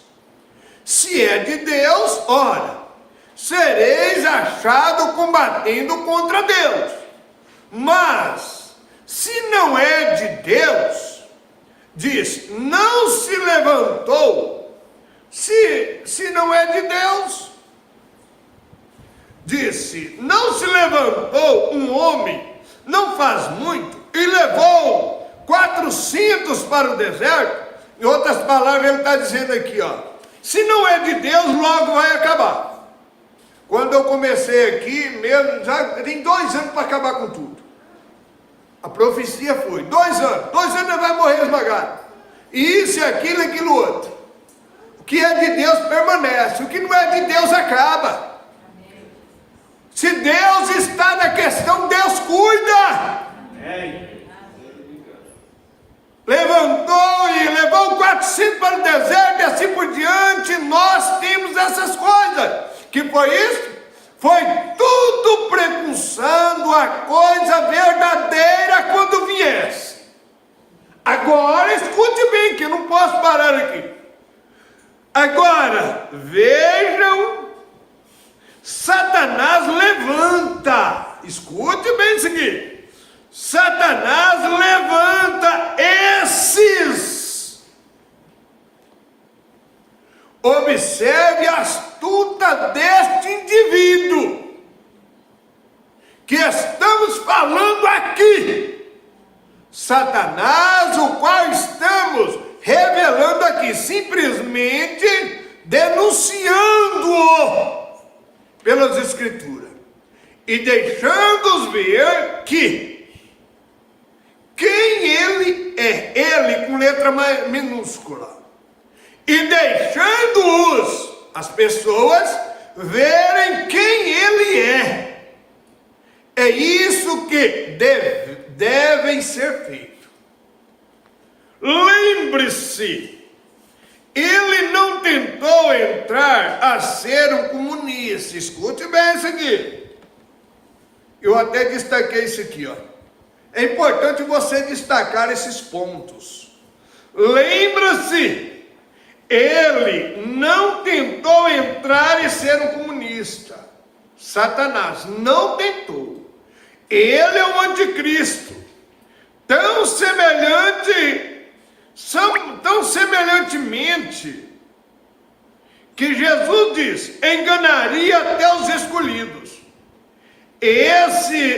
Se é de Deus, ora, sereis achado combatendo contra Deus. Mas, se não é de Deus, diz, não se levantou. Se não é de Deus, disse, não se levantou um homem, não faz muito, e levou 400 para o deserto. Em outras palavras, ele está dizendo aqui, ó, se não é de Deus, logo vai acabar. Quando eu comecei aqui, mesmo, já tem 2 anos para acabar com tudo. A profecia foi, 2 anos ele vai morrer esmagado. Isso, aquilo, aquilo outro. O que é de Deus permanece, o que não é de Deus acaba. Se Deus está na questão, Deus cuida. Levantou e levou 400 para o deserto e assim por diante. Nós temos essas coisas. Que foi isso? Foi tudo precursando a coisa verdadeira quando viesse. Agora escute bem, que eu não posso parar aqui. Agora, vejam, Satanás levanta, escute bem isso aqui, Satanás levanta esses, observe a astuta deste indivíduo, que estamos falando aqui, Satanás, o qual estamos revelando aqui, simplesmente denunciando-o pelas Escrituras e deixando-os ver que quem ele é, ele com letra minúscula, e deixando-os, as pessoas, verem quem ele é. É isso que devem ser feitos. Lembre-se, ele não tentou entrar a ser um comunista. Escute bem isso aqui. Eu até destaquei isso aqui, ó. É importante você destacar esses pontos. Lembre-se, ele não tentou entrar e ser um comunista. Satanás não tentou. Ele é o anticristo. Tão semelhantemente que Jesus diz, enganaria até os escolhidos.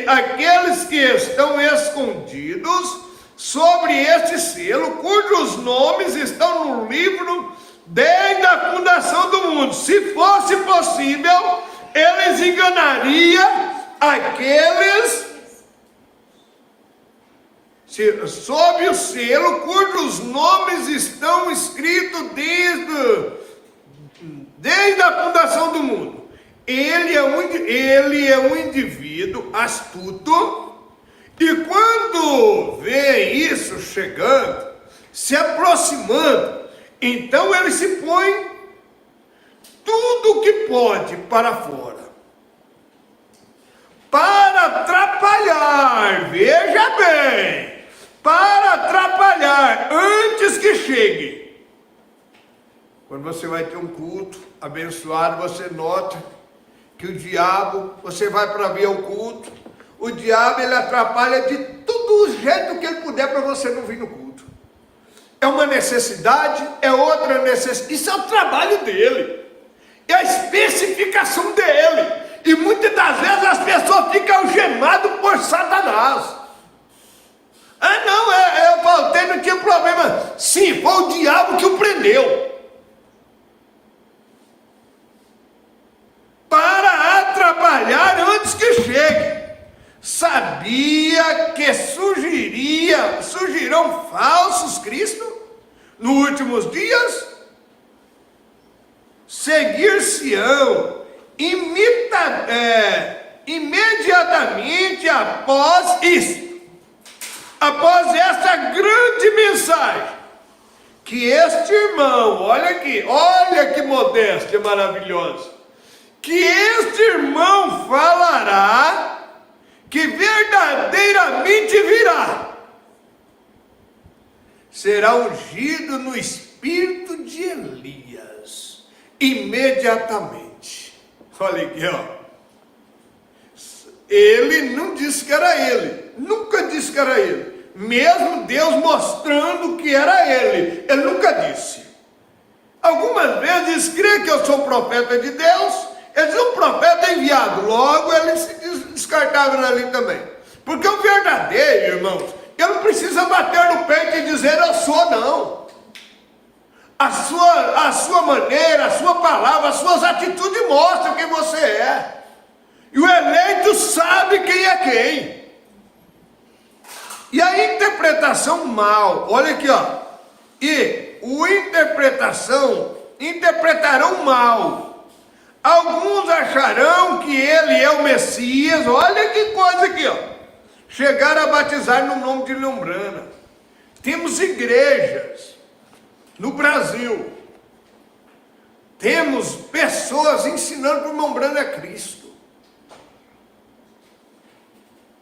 Aqueles que estão escondidos sobre este selo, cujos nomes estão no livro desde a fundação do mundo. Se fosse possível, eles enganariam aqueles sob o selo, cujos nomes estão escritos desde a fundação do mundo. Ele é um indivíduo astuto, e quando vê isso chegando, se aproximando, então ele se põe tudo que pode para fora, para atrapalhar, veja bem, para atrapalhar antes que chegue. Quando você vai ter um culto abençoado, você nota que o diabo, você vai para ver o culto, o diabo ele atrapalha de todo o jeito que ele puder para você não vir no culto. É uma necessidade, é outra necessidade, isso é o trabalho dele, é a especificação dele, e muitas das vezes as pessoas ficam algemadas por Satanás. Ah não, eu faltei, não tinha problema. Sim, foi o diabo que o prendeu. Para atrapalhar antes que chegue. Sabia que surgirão falsos cristos nos últimos dias? seguir-se-ão imediatamente após isso, após essa grande mensagem, que este irmão, olha aqui, olha que modéstia maravilhosa, que este irmão falará, que verdadeiramente virá, será ungido no espírito de Elias, imediatamente. Olha aqui, ó. Ele não disse que era ele, nunca disse que era ele, mesmo Deus mostrando que era ele nunca disse. Algumas vezes crê que eu sou profeta de Deus, ele é um profeta enviado, logo ele se descartava ali também, porque o verdadeiro, irmãos, ele não precisa bater no peito e dizer eu sou, não. A sua maneira, a sua palavra, as suas atitudes mostram quem você é. E o eleito sabe quem é quem. E a interpretação mal, olha aqui, ó. E o interpretarão mal. Alguns acharão que ele é o Messias. Olha que coisa aqui, ó. Chegaram a batizar no nome de Lombrana. Temos igrejas no Brasil. Temos pessoas ensinando que o Lombrana é Cristo.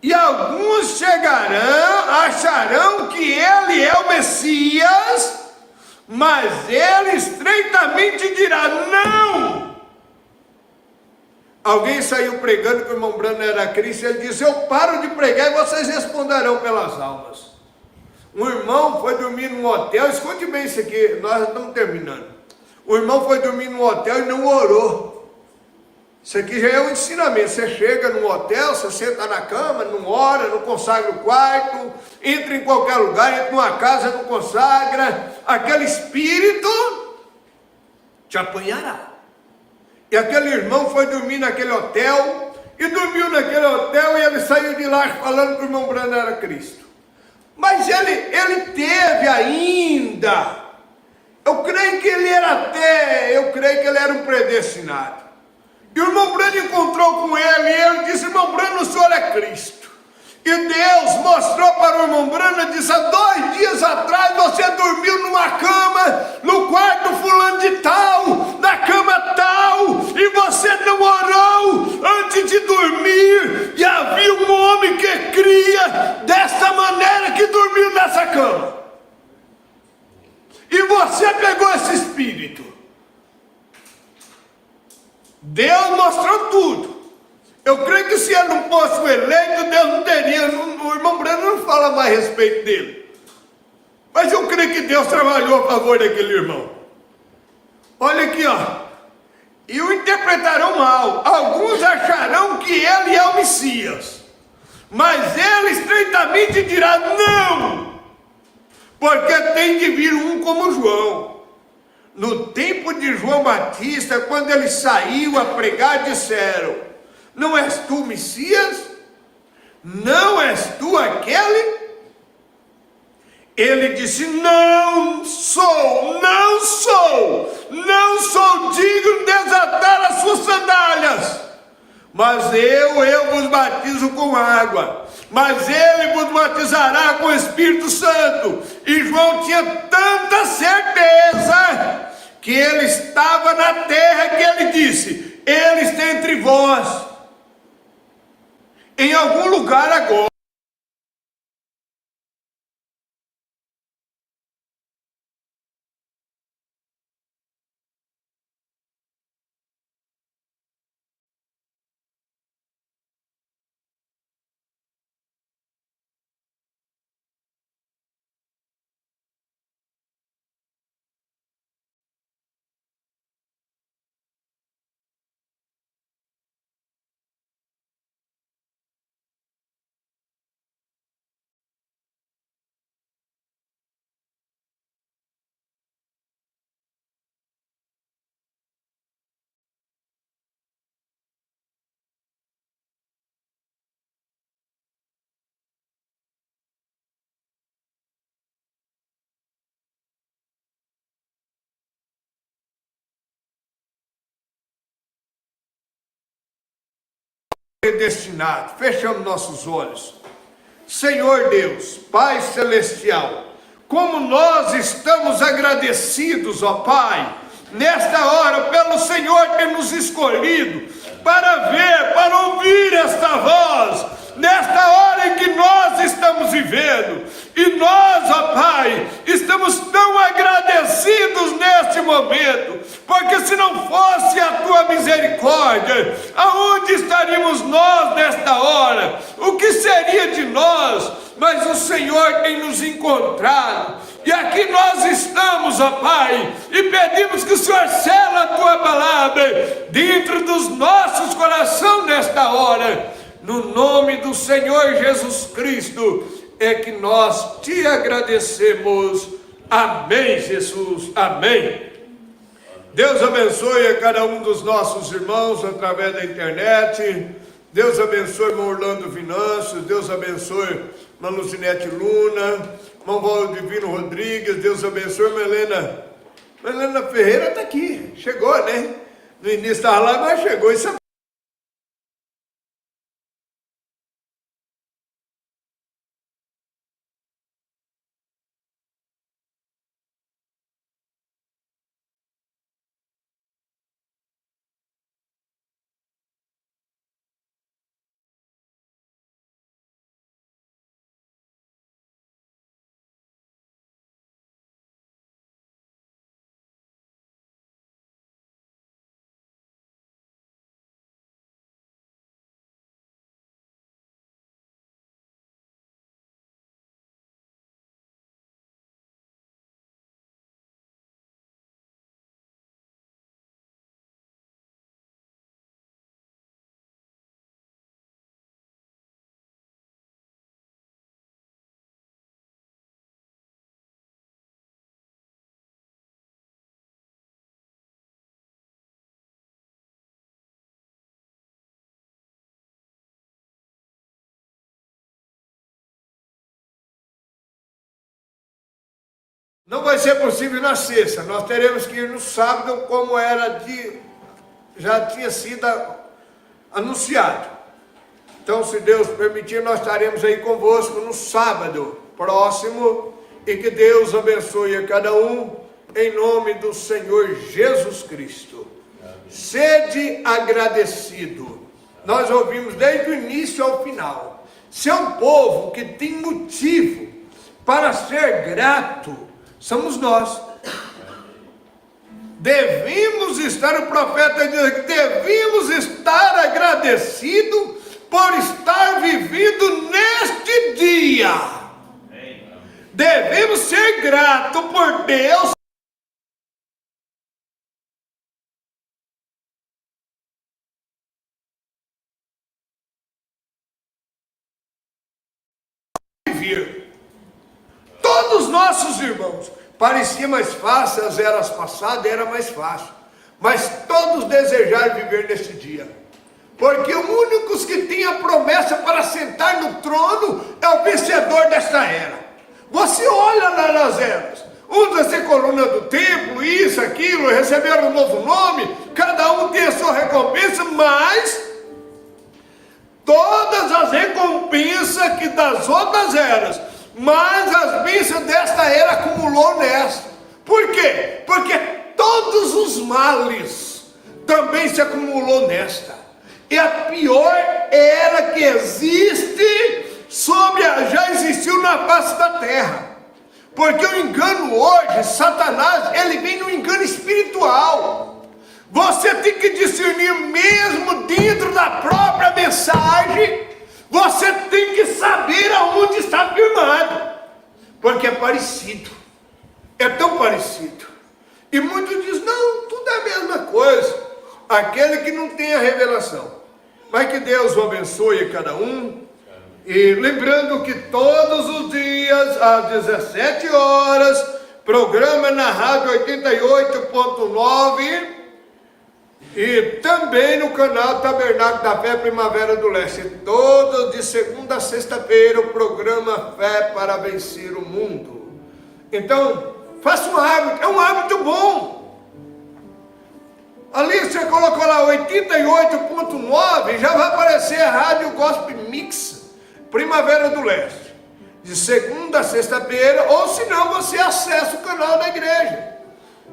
E alguns acharão que ele é o Messias, mas ele estreitamente dirá, não. Alguém saiu pregando que o irmão Branham era Cristo, e ele disse, eu paro de pregar e vocês responderão pelas almas. Um irmão foi dormir num hotel, escute bem isso aqui, nós estamos terminando. O irmão foi dormir num hotel e não orou. Isso aqui já é um ensinamento. Você chega num hotel, você senta na cama, não ora, não consagra o quarto, entra em qualquer lugar, entra numa casa, não consagra, aquele espírito te apanhará. E aquele irmão foi dormir naquele hotel, e dormiu naquele hotel, e ele saiu de lá falando que o irmão Branham era Cristo. Mas ele teve ainda, eu creio que ele era um predestinado. E o irmão Branham encontrou com ele, e ele disse, irmão Branham, o senhor é Cristo. E Deus mostrou para o irmão Branham, disse, há 2 dias atrás você dormiu numa cama, no quarto fulano de tal, na cama tal, e você não orou antes de dormir, e havia um homem que cria desta maneira que dormiu nessa cama. E você pegou esse espírito. Deus mostrou tudo. Eu creio que se ele não fosse o eleito, Deus não teria. O irmão Branham não fala mais a respeito dele. Mas eu creio que Deus trabalhou a favor daquele irmão. Olha aqui, ó. E o interpretarão mal. Alguns acharão que ele é o Messias. Mas ele estreitamente dirá, não. Porque tem de vir um como João. No tempo de João Batista, quando ele saiu a pregar, disseram, não és tu o Messias? Não és tu aquele? Ele disse, não sou digno de desatar as suas sandálias. Mas eu vos batizo com água, mas ele vos batizará com o Espírito Santo. E João tinha tanta certeza que ele estava na terra que ele disse, ele está entre vós, em algum lugar agora. predestinado. Fechamos nossos olhos. Senhor Deus, Pai Celestial, como nós estamos agradecidos, ó Pai, nesta hora, pelo Senhor ter nos escolhido para ver, para ouvir esta voz, nesta hora em que nós estamos vivendo. E nós, ó Pai, estamos tão agradecidos neste momento, porque se não fosse a Tua misericórdia, aonde estaríamos nós nesta hora? O que seria de nós? Mas o Senhor tem nos encontrado, e aqui nós estamos, ó Pai, e pedimos que o Senhor sela a Tua palavra dentro dos nossos corações nesta hora. No nome do Senhor Jesus Cristo é que nós te agradecemos. Amém, Jesus. Amém. Deus abençoe a cada um dos nossos irmãos através da internet. Deus abençoe irmão Orlando Vinâncio. Deus abençoe irmã Lucinete Luna, irmão Valdivino Rodrigues. Deus abençoe irmã Helena. Irmã Helena Ferreira está aqui. Chegou, né? No início estava lá, mas chegou. Isso é Não vai ser possível na sexta, nós teremos que ir no sábado, como já tinha sido anunciado. Então, se Deus permitir, nós estaremos aí convosco no sábado próximo, e que Deus abençoe a cada um, em nome do Senhor Jesus Cristo. Sede agradecido. Nós ouvimos desde o início ao final. Se é um povo que tem motivo para ser grato, somos nós. Devemos estar, o profeta diz que devemos estar agradecidos por estar vivido neste dia. Devemos ser gratos por Deus vir. Todos os nossos irmãos, parecia mais fácil, as eras passadas era mais fácil, mas todos desejaram viver nesse dia, porque os únicos que têm a promessa para sentar no trono é o vencedor desta era. Você olha lá nas eras, uns vai ser coluna do templo, isso, aquilo, receberam um novo nome, cada um tem a sua recompensa, mas todas as recompensas que das outras eras, mas as bênçãos desta era acumulou nesta. Por quê? Porque todos os males também se acumulou nesta. É a pior era que existe já existiu na face da terra. Porque o engano hoje, Satanás, ele vem no engano espiritual. Você tem que discernir mesmo dentro da própria mensagem. Você tem que saber aonde está firmado, porque é parecido, é tão parecido. E muitos dizem, não, tudo é a mesma coisa. Aquele que não tem a revelação. Mas que Deus o abençoe cada um. E lembrando que todos os dias, às 17 horas, programa na Rádio 88.9, e também no canal Tabernáculo da Fé Primavera do Leste. Todos de segunda a sexta-feira o programa Fé para Vencer o Mundo. Então, faça um hábito, é um hábito bom. Ali você colocou lá 88.9, já vai aparecer a Rádio Gospel Mix, Primavera do Leste. De segunda a sexta-feira, ou se não, você acessa o canal da igreja.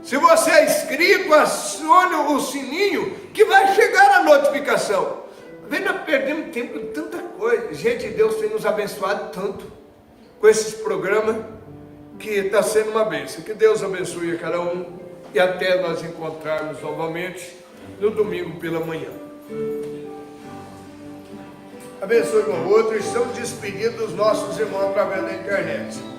Se você é inscrito, acione o sininho, que vai chegar a notificação. Vem, nós perdemos tempo em tanta coisa. Gente, Deus tem nos abençoado tanto com esses programas, que está sendo uma bênção. Que Deus abençoe a cada um, e até nós encontrarmos novamente no domingo pela manhã. Abençoe um ao outro. Estamos despedindo dos nossos irmãos através da internet.